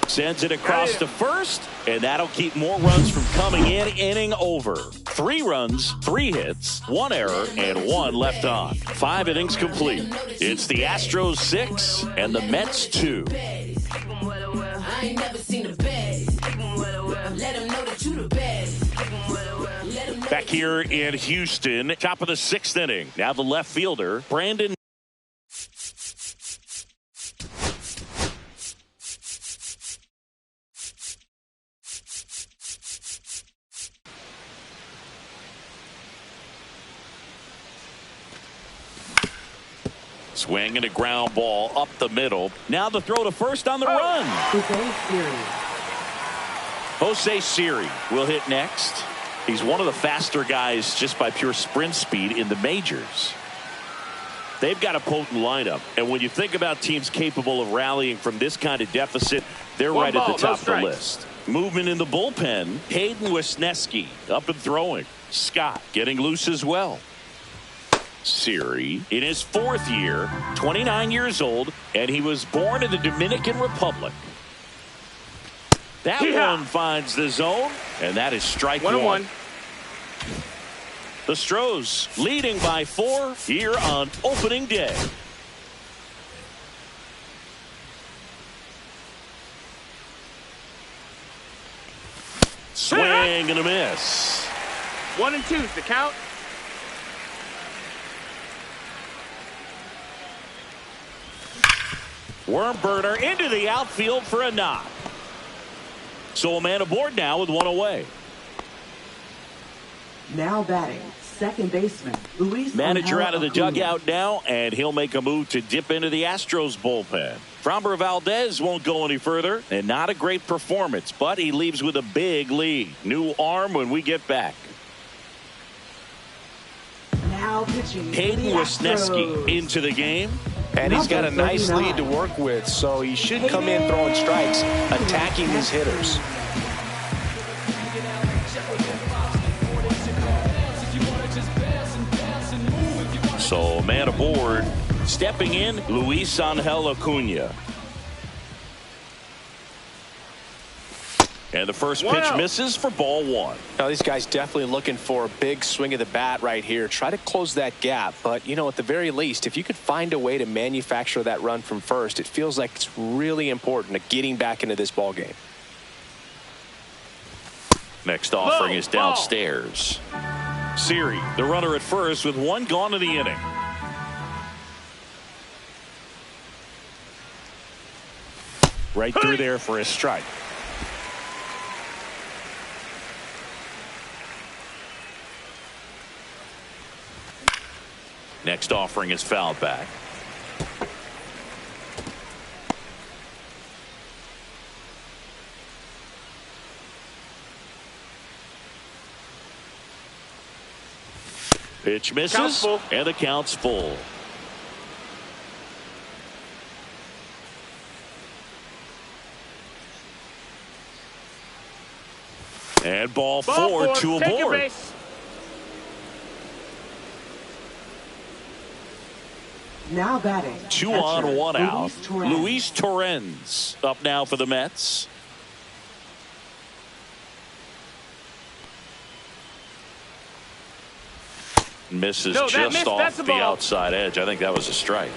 Sends it across to first, and that'll keep more runs from coming in. Inning over. 3 runs, 3 hits, 1 error, and 1 left on. 5 innings complete. It's the Astros 6 and the Mets 2. Back here in Houston, top of the 6th inning. Now the left fielder, Brandon. Swing and a ground ball up the middle. Now the throw to first on the run. Jose Siri will hit next. He's one of the faster guys just by pure sprint speed in the majors. They've got a potent lineup. And when you think about teams capable of rallying from this kind of deficit, they're right at the top of the list. Movement in the bullpen. Hayden Wesneski up and throwing. Scott getting loose as well. Siri in his 4th year, 29 years old, and he was born in the Dominican Republic. That one finds the zone, and that is strike 1. The Astros leading by 4 here on opening day. Swing and a miss. 1 and 2's the count. Worm burner into the outfield for a knock. So a man aboard now with 1 away. Now batting, second baseman, Luis. Manager out of the dugout now, and he'll make a move to dip into the Astros bullpen. Framber Valdez won't go any further, and not a great performance, but he leaves with a big lead. New arm when we get back. Now pitching. Hayden Wesneski into the game. And he's got a nice lead to work with, so he should come in throwing strikes, attacking his hitters. So man aboard, stepping in, Luis Angel Acuna. And the first pitch misses for ball 1. Now these guys definitely looking for a big swing of the bat right here. Try to close that gap. But, you know, at the very least, if you could find a way to manufacture that run from first, it feels like it's really important to getting back into this ball game. Next offering is downstairs. Siri, the runner at first with 1 gone in the inning. Right through there for a strike. Next offering is fouled back. Pitch misses, and the count's full. And ball 4, 2 aboard. Now batting. 2 on, 1 out. Luis Torrens. Luis Torrens up now for the Mets. Misses just off the outside edge. I think that was a strike.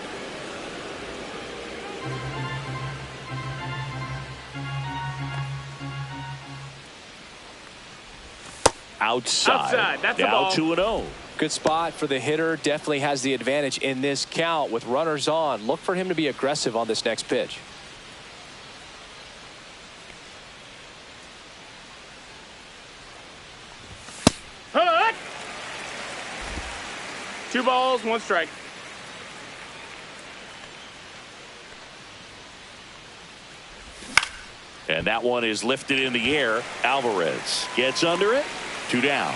Outside. That's now 2-0. Good spot for the hitter. Definitely has the advantage in this count with runners on. Look for him to be aggressive on this next pitch. Hut! 2 balls, 1 strike. And that one is lifted in the air. Alvarez gets under it. 2 down.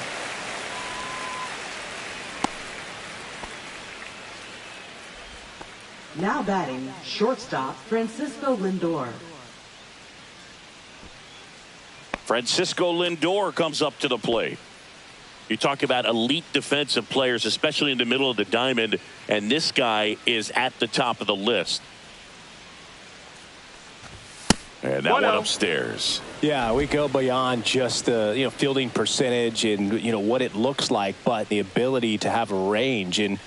Now batting, shortstop Francisco Lindor. Francisco Lindor comes up to the plate. You talk about elite defensive players, especially in the middle of the diamond, and this guy is at the top of the list. And that one upstairs. Yeah, we go beyond just the fielding percentage and what it looks like, but the ability to have a range and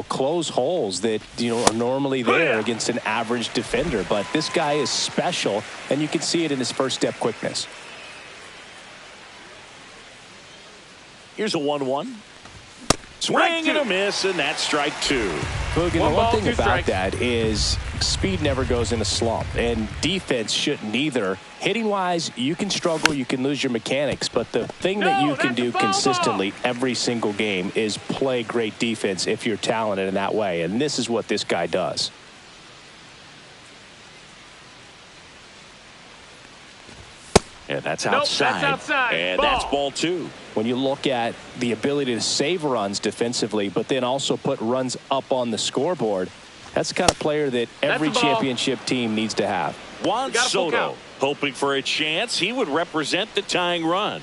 close holes that are normally there against an average defender. But this guy is special, and you can see it in his first step quickness. Here's a 1-1. Swing and a miss, and that's strike 2. Look, and the one thing about that is speed never goes in a slump, and defense shouldn't either. Hitting-wise, you can struggle, you can lose your mechanics, but the thing that you can do consistently every single game is play great defense if you're talented in that way, and this is what this guy does. And that's outside. That's outside. And that's ball 2. When you look at the ability to save runs defensively, but then also put runs up on the scoreboard, that's the kind of player that every championship team needs to have. Juan Soto hoping for a chance. He would represent the tying run.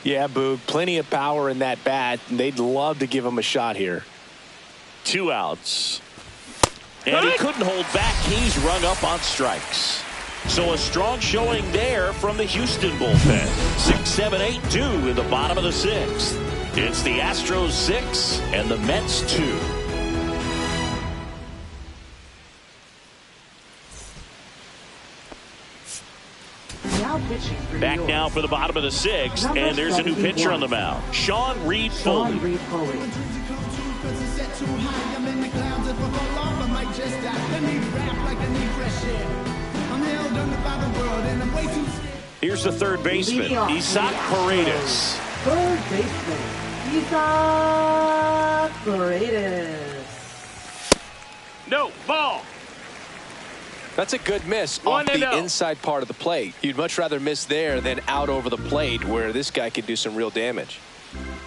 Yeah, Boog, plenty of power in that bat, and they'd love to give him a shot here. 2 outs. And he couldn't hold back. He's rung up on strikes. So a strong showing there from the Houston bullpen. 6-7-8-2 in the bottom of the 6th. It's the Astros 6 and the Mets 2. Back now for the bottom of the 6th, and there's a new pitcher on the mound. Sean Reed Foley. Here's the third baseman, Isaac Paredes. Third baseman, Isaac Paredes. No, ball. That's a good miss off the inside part of the plate. You'd much rather miss there than out over the plate where this guy could do some real damage.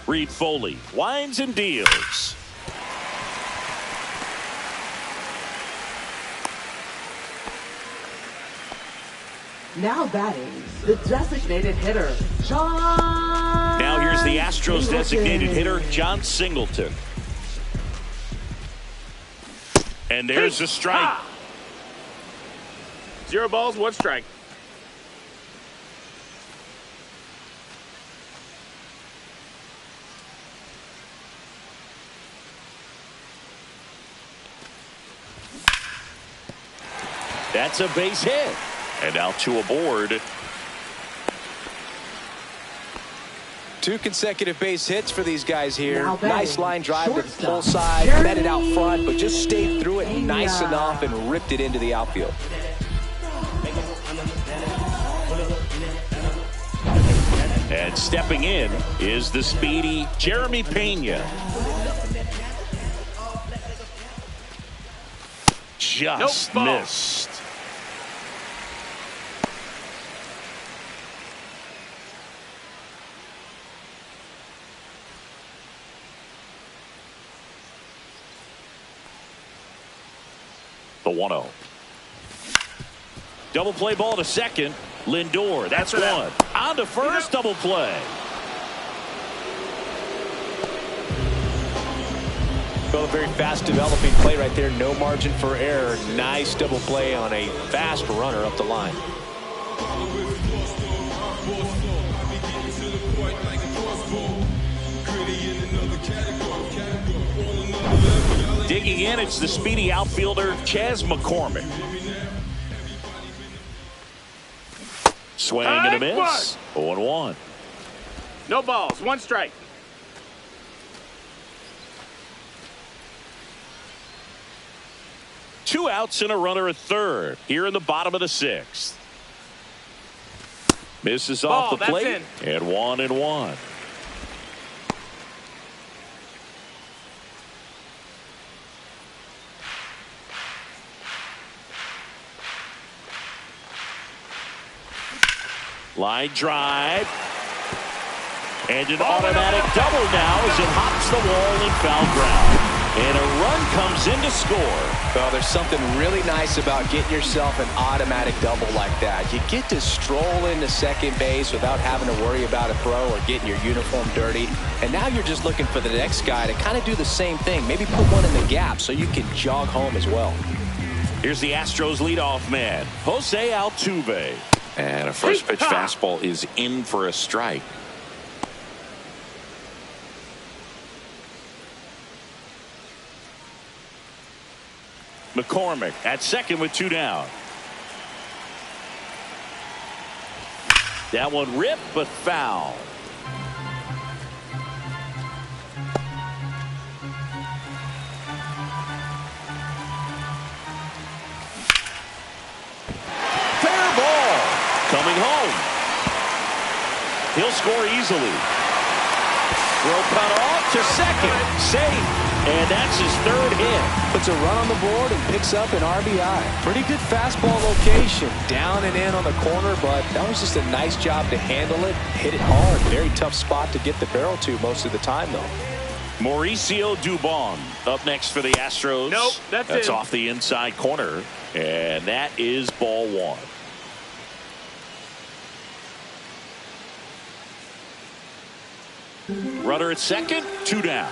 Reed Foley winds and deals. Now batting, the designated hitter, John. Now here's the Astros designated hitter, John Singleton. And there's a strike. 0 balls, 1 strike. That's a base hit. And now 2 aboard. 2 consecutive base hits for these guys here. Nice line drive to the pull side, met it out front, but just stayed through it nice enough and ripped it into the outfield. And stepping in is the speedy Jeremy Pena. Just missed. The 1-0. Double play ball to second. Lindor, that's one. On to first, double play. Well, a very fast developing play right there. No margin for error. Nice double play on a fast runner up the line. Digging in, it's the speedy outfielder, Chas McCormick. Swing and a miss. 0-1. No balls, 1 strike. Two outs and a runner at third here in the bottom of the 6th. Misses off the plate, and 1-1. Line drive. And an automatic double now as it hops the wall in foul ground. And a run comes in to score. Well, there's something really nice about getting yourself an automatic double like that. You get to stroll into second base without having to worry about a throw or getting your uniform dirty. And now you're just looking for the next guy to kind of do the same thing. Maybe put one in the gap so you can jog home as well. Here's the Astros leadoff man, Jose Altuve. And a first pitch fastball is in for a strike. McCormick at second with 2 down. That one ripped but foul. Fair ball. Coming home. He'll score easily. Throw cut off to second. Safe. And that's his 3rd hit. Puts a run on the board and picks up an RBI. Pretty good fastball location. Down and in on the corner, but that was just a nice job to handle it. Hit it hard. Very tough spot to get the barrel to most of the time, though. Mauricio Dubon up next for the Astros. Nope, that's off the inside corner. And that is ball 1. Runner at second, 2 down.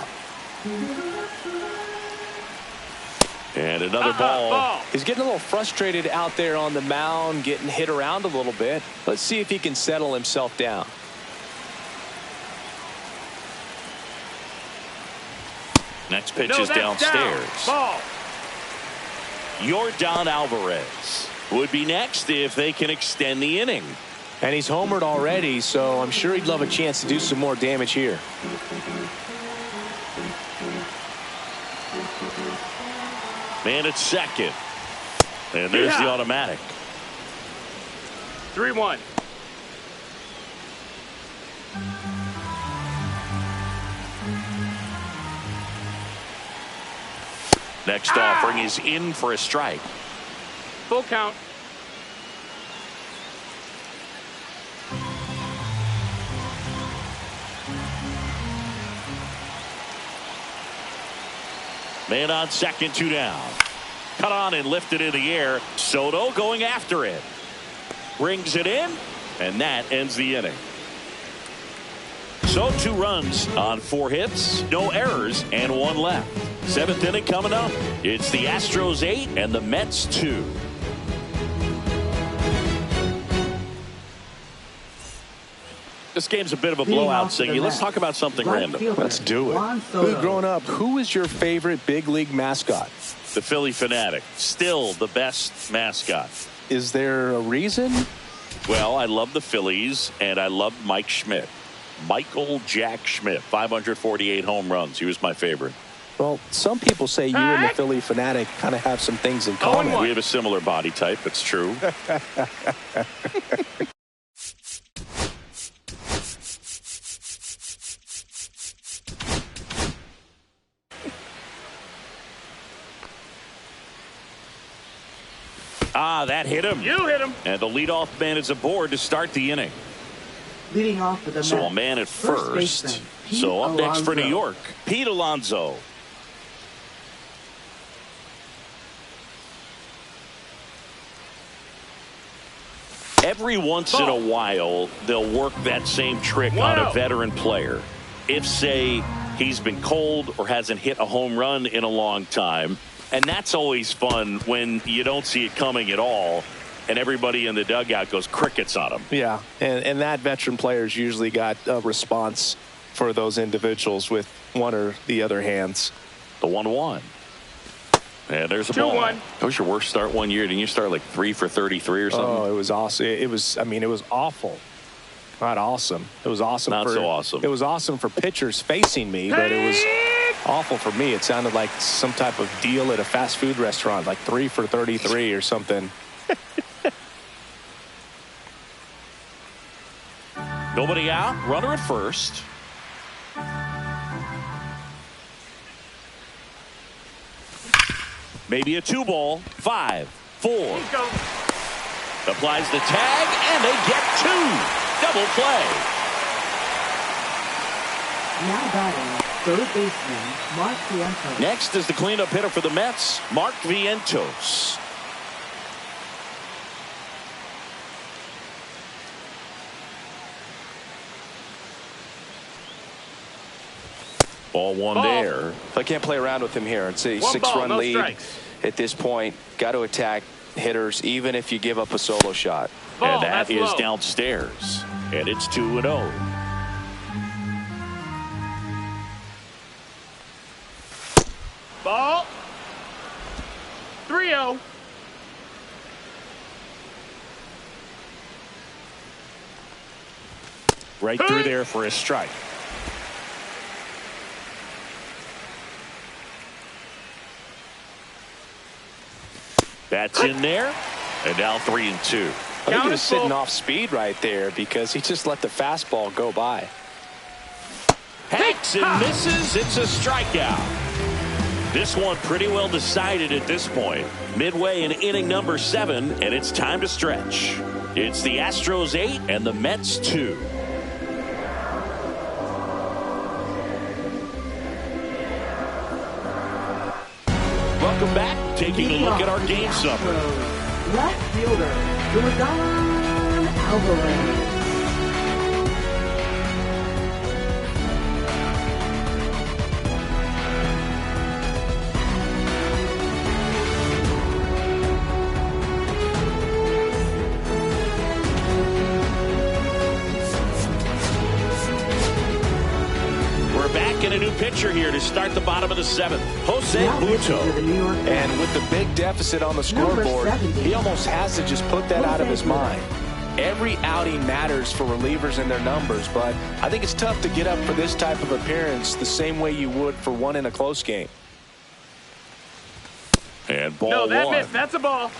And another ball. He's getting a little frustrated out there on the mound, getting hit around a little bit. Let's see if he can settle himself down. Next pitch is downstairs. Ball. Yordan Alvarez would be next if they can extend the inning. And he's homered already, so I'm sure he'd love a chance to do some more damage here. Man at second. And there's the automatic. 3-1. Next offering is in for a strike. Full count. Man on second, 2 down. Cut on and lifted in the air. Soto going after it. Brings it in, and that ends the inning. So 2 runs on 4 hits, no errors, and 1 left. 7th inning coming up. It's the Astros 8 and the Mets 2. This game's a bit of a blowout, Siggy. Let's talk about something random. Let's do it. Growing up, who was your favorite big league mascot? The Philly Fanatic. Still the best mascot. Is there a reason? Well, I love the Phillies, and I love Mike Schmidt. Michael Jack Schmidt, 548 home runs. He was my favorite. Well, some people say you and the Philly Fanatic kind of have some things in common. We have a similar body type. It's true. That hit him. You hit him. And the leadoff man is aboard to start the inning. Leading off for the Mets, So a man at first. So up next for New York, Pete Alonso. Every once in a while, they'll work that same trick on a veteran player. If, say, he's been cold or hasn't hit a home run in a long time. And that's always fun when you don't see it coming at all, and everybody in the dugout goes crickets on him. Yeah, and that veteran player's usually got a response for those individuals with one or the other hands. The 1-1. And there's a ball. 2-1. That was your worst start one year. Didn't you start like 3 for 33 or something? Oh, it was awesome. It was awful. Not awesome. It was awesome. Not so awesome. It was awesome for pitchers facing me, but it was awful for me. It sounded like some type of deal at a fast food restaurant, like 3 for 33 or something. Nobody out. Runner at first. Maybe a 2-ball. 5, 4. Go. Applies the tag, and they get 2. Double play. Now batting, third baseman, Mark Vientos. Next is the cleanup hitter for the Mets, Mark Vientos. Ball one there. I can't play around with him here. It's a 6-run no lead strikes. at this point. Got to attack hitters, even if you give up a solo shot. Ball, And that that's is low. downstairs. And it's 2-0. Ball. 3-0. Right through there for a strike. That's in there. And now 3-2. I think Count he was is sitting full. off speed right there because he just let the fastball go by. Hacks and misses. It's a strikeout. This one pretty well decided at this point. Midway in inning number 7, and it's time to stretch. It's the Astros 8 and the Mets 2. Welcome back. Taking a look at our game summary. Left fielder, Jordan Alvarez. We're back in a new pitcher here to start the bottom of the 7th. Jose Now pitching to Buto. the New York Mets. And with the big deficit on the Number scoreboard, 70. he almost has to just put that out of his mind. Every outing matters for relievers and their numbers, but I think it's tough to get up for this type of appearance the same way you would for one in a close game. And ball No, that 1. missed. That's a ball.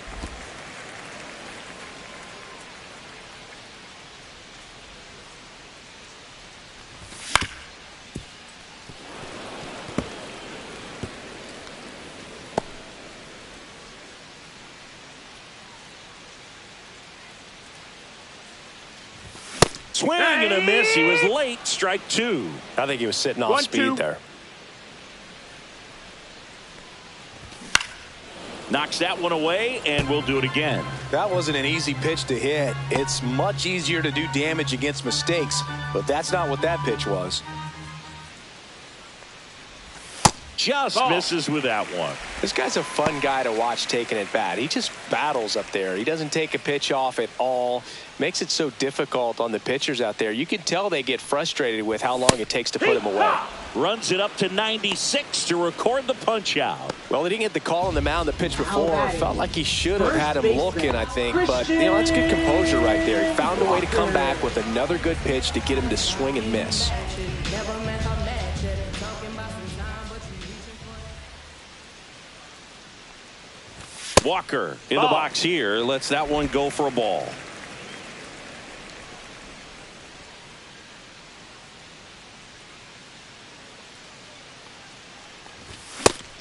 Swing and a miss. He was late. Strike 2. I think he was sitting off 1-2. speed there. Knocks that one away, and we'll do it again. That wasn't an easy pitch to hit. It's much easier to do damage against mistakes, but that's not what that pitch was. Just Ball. misses with that one. This guy's a fun guy to watch taking at bat. He just battles up there. He doesn't take a pitch off at all. Makes it so difficult on the pitchers out there. You can tell they get frustrated with how long it takes to put him away. Runs it up to 96 to record the punch out. Well, he didn't get the call on the mound the pitch before. batting. Felt like he should have First had him baseman, looking, I think. But, you know, that's good composure right there. He found a way to come back with another good pitch to get him to swing and miss. Walker in the box here. Lets that one go for a ball.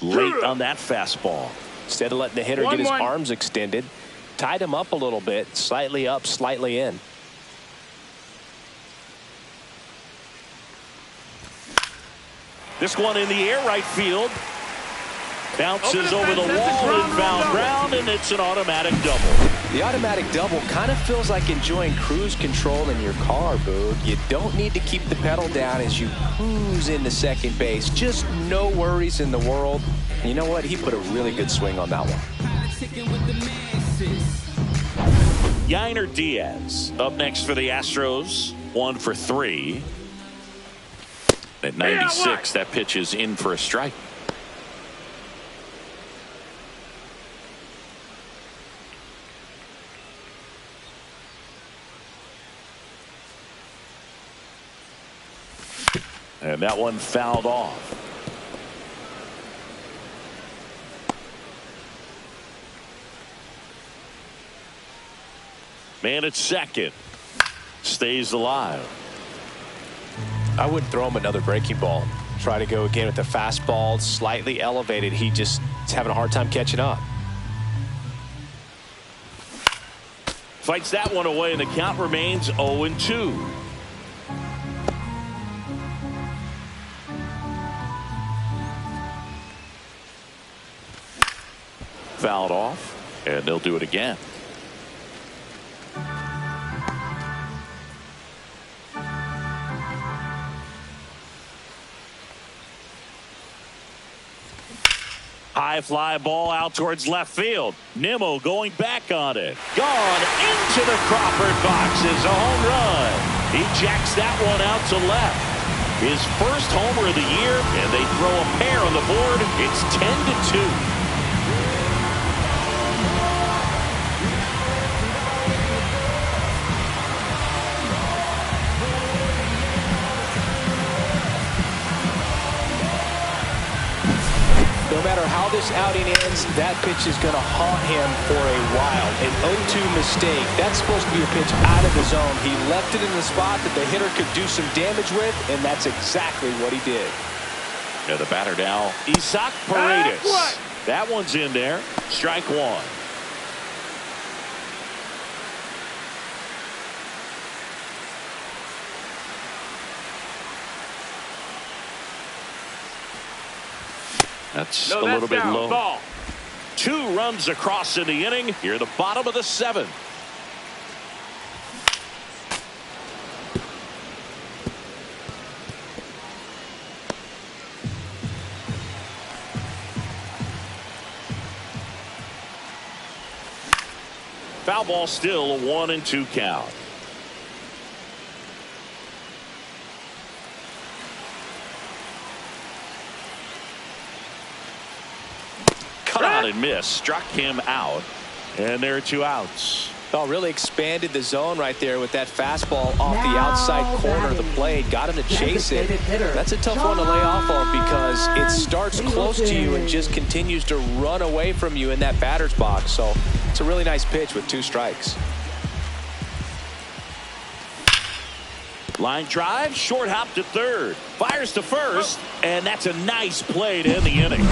Late on that fastball. Instead of letting the hitter get his 1-1. arms extended, tied him up a little bit, slightly up, slightly in. This one in the air, right field. Bounces over the wall and foul ground, and it's an automatic double. The automatic double kind of feels like enjoying cruise control in your car, Boog. You don't need to keep the pedal down as you cruise into second base. Just no worries in the world. And you know what? He put a really good swing on that one. Yainer Diaz up next for the Astros. 1 for 3. At 96, that pitch is in for a strike. And that one fouled off. Man at second. Stays alive. I wouldn't throw him another breaking ball. Try to go again with the fastball, slightly elevated. He just is having a hard time catching up. Fights that one away, and the count remains 0-2. Fouled off, and they'll do it again. High fly ball out towards left field. Nimmo going back on it. Gone into the Crawford box is a home run. He jacks that one out to left. His first homer of the year, and they throw a pair on the board. It's 10-2. No matter how this outing ends, that pitch is going to haunt him for a while. An 0-2 mistake. That's supposed to be a pitch out of the zone. He left it in the spot that the hitter could do some damage with, and that's exactly what he did. Yeah, the batter now, Isaac Paredes. That one's in there. Strike one. That's a little bit low. Ball. 2 runs across in the inning. Here, the bottom of the 7th. Foul ball, still a 1-2 count. Cut out and miss. Struck him out. And there are 2 outs. Oh, really expanded the zone right there with that fastball off the outside corner of the plate. Got him to chase it. That's a tough one to lay off of because it starts close to you and just continues to run away from you in that batter's box. So it's a really nice pitch with 2 strikes. Line drive, short hop to third. Fires to first, and that's a nice play to end the inning.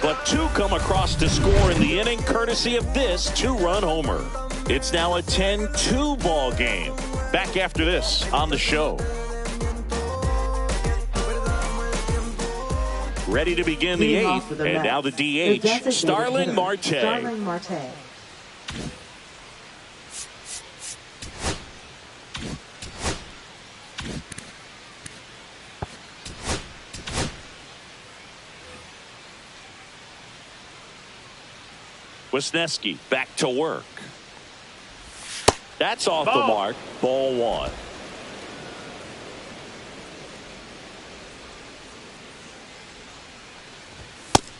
But 2 come across to score in the inning, courtesy of this 2-run homer. It's now a 10-2 ball game. Back after this on the show. Ready to begin the 8th, and now the DH, Starling Marte. Starling Marte. Wisniewski back to work. That's off the mark. Ball 1.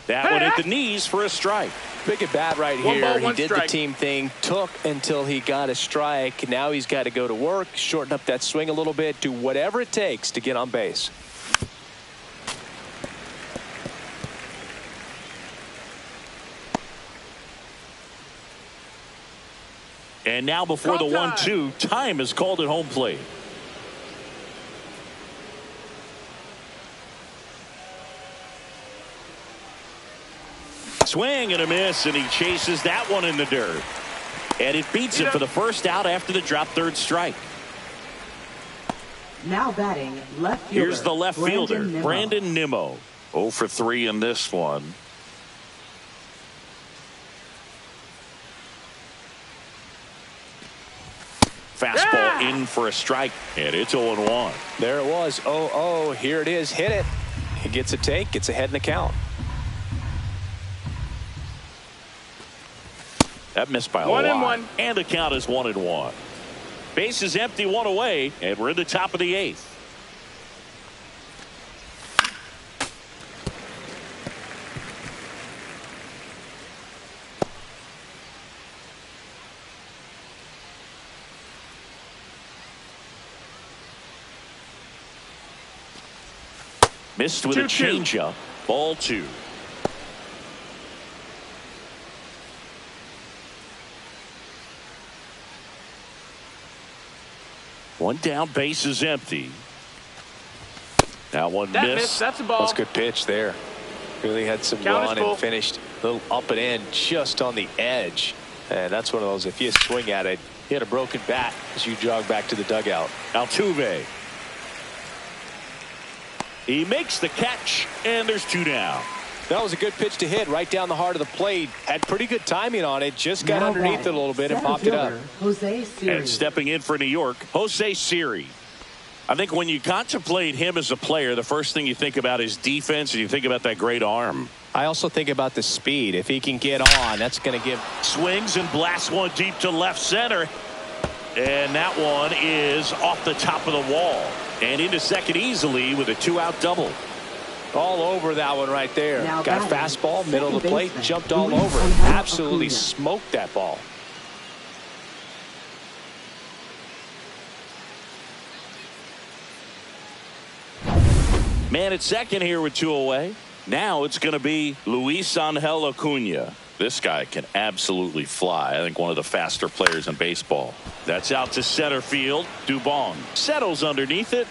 That one at the knees for a strike. Big at bat right One here. ball, He one did strike. the team thing, took until he got a strike. Now he's got to go to work, shorten up that swing a little bit, do whatever it takes to get on base. And now before the 1-2, time is called at home plate. Swing and a miss, and he chases that one in the dirt. And it beats him for the first out after the drop third strike. Now batting left fielder. Here's the left fielder, Brandon Nimmo. 0 for 3 in this one. in for a strike, and it's 0-1. There it was. 0-0. Here it is. Hit it. He gets a take. Gets ahead in the count. That missed by a One lot. and one. And the count is 1-1. Base is empty, one away, and we're in the top of the 8th. Missed with a 2-2. changeup. Ball 2. One down, base is empty. That one That missed. missed. That's a ball. That's a good pitch there. Really had some Count is run full. and finished a little up and in just on the edge. And that's one of those, if you swing at it, you had a broken bat as you jog back to the dugout. Altuve. He makes the catch, and there's 2 down. That was a good pitch to hit right down the heart of the plate. Had pretty good timing on it. Just got Now underneath it batting, a little bit and center popped it up. fielder, Jose Siri. And stepping in for New York, Jose Siri. I think when you contemplate him as a player, the first thing you think about is defense, and you think about that great arm. I also think about the speed. If he can get on, that's going to give. Swings and blasts one deep to left center. And that one is off the top of the wall. And into second easily with a 2-out double. All over that one right there. Now Got a batting, fastball, middle of the second plate, baseman, jumped all Luis over it. Angel Absolutely Acuna. smoked that ball. Man at second here with 2 away. Now it's going to be Luis Angel Acuna. This guy can absolutely fly. I think one of the faster players in baseball. That's out to center field. Dubon settles underneath it.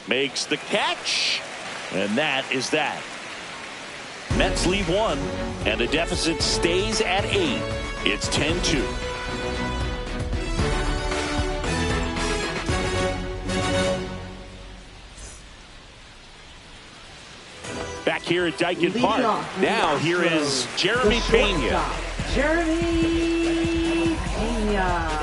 Makes the catch. And that is that. Mets leave 1. And the deficit stays at 8. It's 10-2. Back here at Dyken Park. Now here is Jeremy Pena. Jeremy Pena.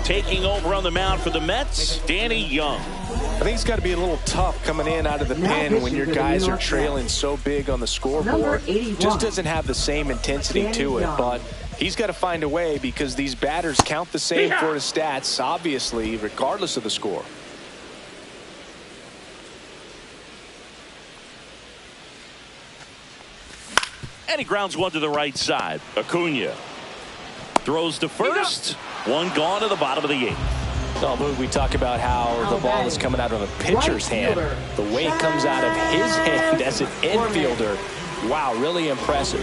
Taking over on the mound for the Mets, Danny Young. I think it's got to be a little tough coming in out of the Now pen when pitching your for the guys New are York trailing Mets. so big on the scoreboard. Number 81. Just doesn't have the same intensity Danny to it, Young. but he's got to find a way because these batters count the same for his stats, obviously, regardless of the score. And he grounds one to the right side. Acuna throws to first. One gone to the bottom of the 8th. No, Moog, we talk about how the ball is coming out of a pitcher's hand. The way it comes out of his hand as an infielder. Wow, really impressive.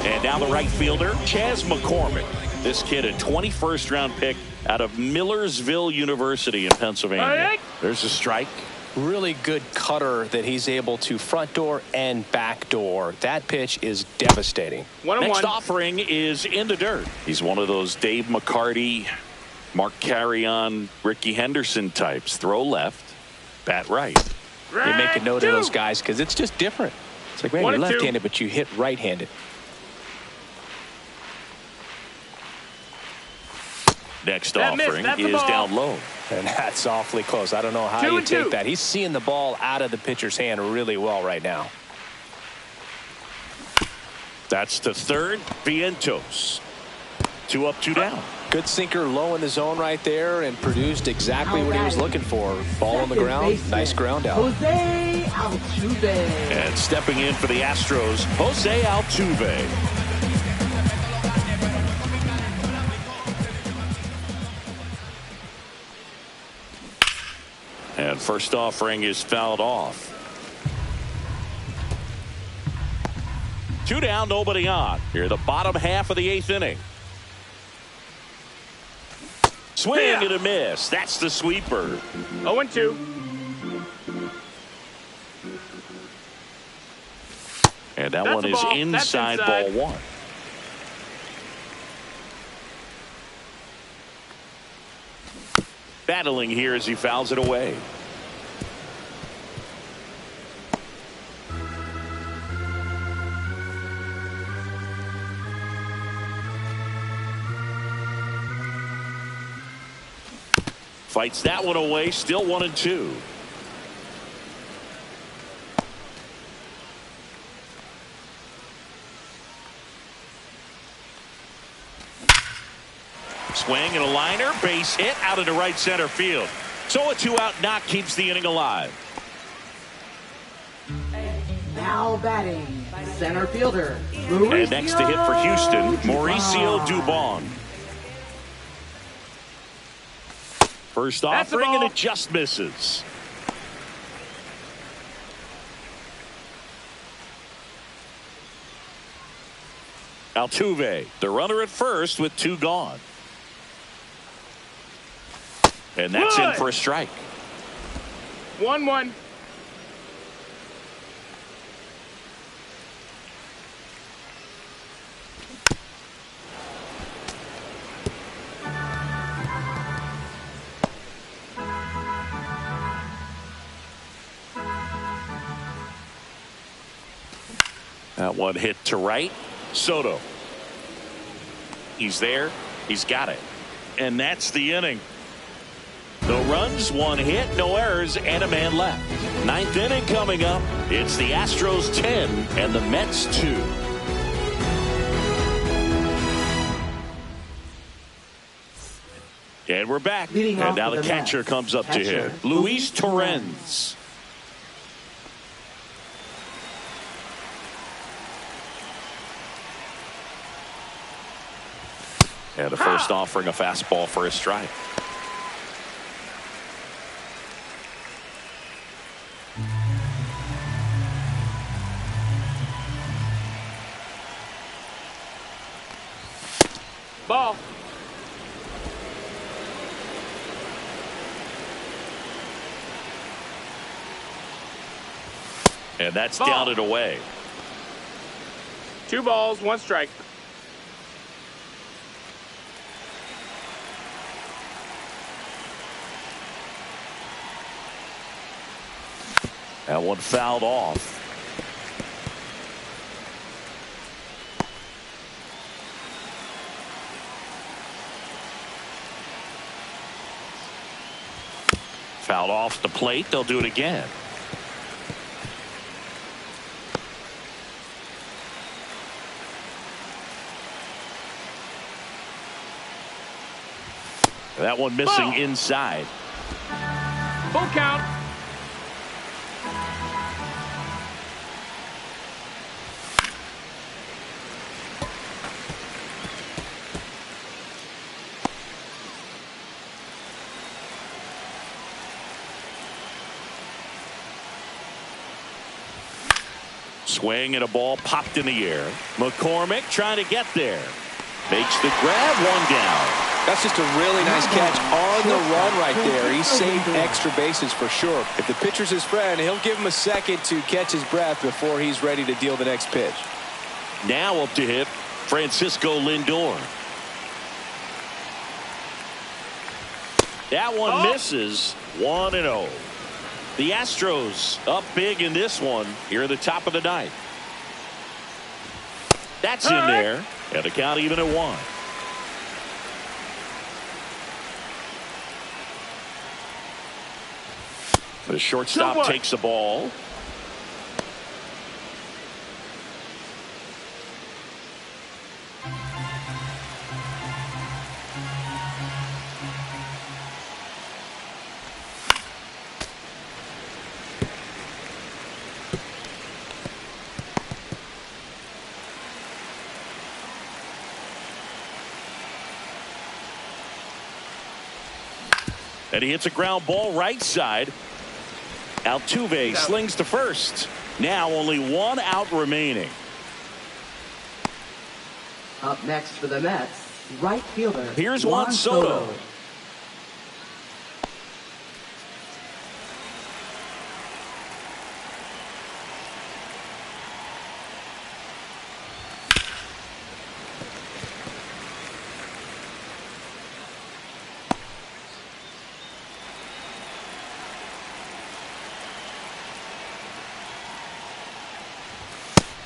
And now the right fielder, Chas McCormick. This kid, a 21st round pick out of Millersville University in Pennsylvania. There's a strike. Really good cutter that he's able to front door and back door. That pitch is devastating. 1-1. Next offering is in the dirt. He's one of those Dave McCarty, Mark Carrion, Ricky Henderson types. Throw left, bat right. You make a note of those guys because it's just different. It's like, man, you're 1-2. left-handed, but you hit right-handed. Next That missed. offering That's the is ball. down low. And that's awfully close. I don't know how you 2-2. take that. He's seeing the ball out of the pitcher's hand really well right now. That's to third. Vientos. 2 up, 2 down. Good sinker low in the zone right there and produced exactly what he was looking for. Ball on the Second ground. baseman, Nice ground out. Jose Altuve. And stepping in for the Astros, Jose Altuve. And first offering is fouled off. 2 down, nobody on. Here, the bottom half of the 8th inning. Swing and a miss. That's the sweeper. 0-2. And that That's one a is ball. That's inside inside. ball 1. Battling here as he fouls it away. Fights that one away, still 1-2. Swing and a liner, base hit out into right center field. So a 2-out knock keeps the inning alive. Now batting, center fielder, Mauricio. And next to hit for Houston, Mauricio Dubon. First offering, and it just misses. Altuve, the runner at first with 2 gone. And that's in for a strike. 1-1. That one hit to right. Soto. He's there. He's got it. And that's the inning. No runs, 1 hit, no errors, and a man left. 9th inning coming up. It's the Astros 10 and the Mets 2. And we're back. And now the catcher comes up to hit. Luis Torrens. And the first offering, a fastball for a strike. Ball. And that's down and away. 2 balls, 1 strike. That one fouled off. Fouled off the plate. They'll do it again. That one missing inside. Full count. Swing and a ball popped in the air. McCormick trying to get there. Makes the grab, 1 down. That's just a really nice catch on the run right there. He saved extra bases for sure. If the pitcher's his friend, he'll give him a second to catch his breath before he's ready to deal the next pitch. Now up to hit, Francisco Lindor. That one misses. 1-0. The Astros up big in this one here at the top of the 9th. That's in there, and the count even at 1. The shortstop takes the ball. And he hits a ground ball right side. Altuve slings to first. Now only 1 out remaining. Up next for the Mets, right fielder. Here's Juan Soto.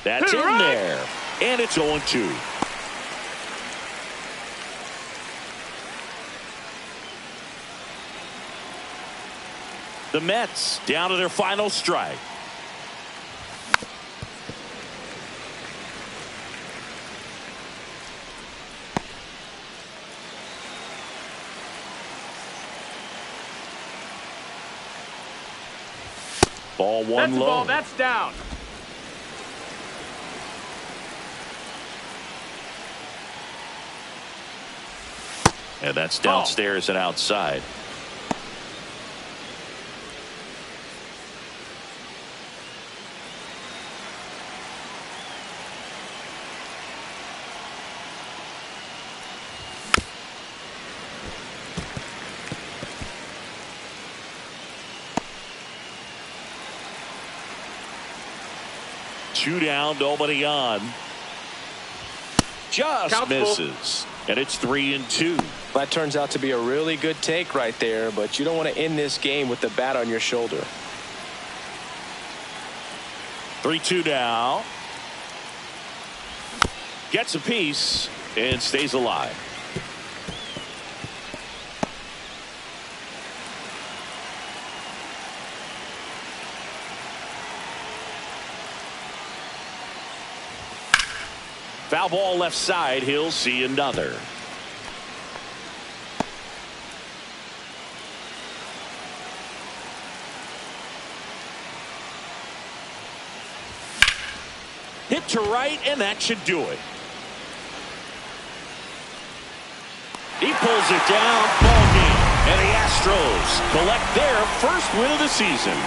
That's in there. And it's 0-2. The Mets down to their final strike. Ball one That's a low. ball. That's down. And that's downstairs and outside. Two down, nobody on. Just Count's misses. And it's 3-2. That turns out to be a really good take right there, but you don't want to end this game with the bat on your shoulder. 3-2 now. Gets a piece and stays alive. Foul ball left side. He'll see another. Hit to right, and that should do it. He pulls it down. Ball game. And the Astros collect their first win of the season.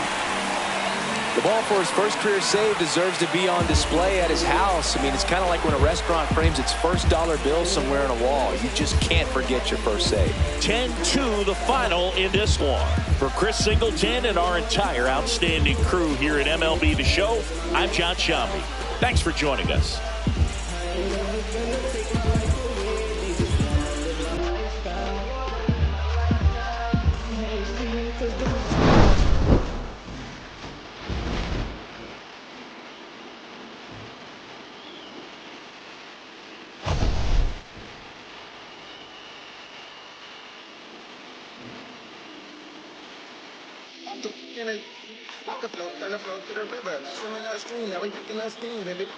The ball for his first career save deserves to be on display at his house. I mean, it's kind of like when a restaurant frames its first dollar bill somewhere on a wall. You just can't forget your first save. 10-2 the final in this one. For Chris Singleton and our entire outstanding crew here at MLB The Show, I'm John Shambi. Thanks for joining us. I could float to the river, swimming upstream, now we kicking our steam, baby.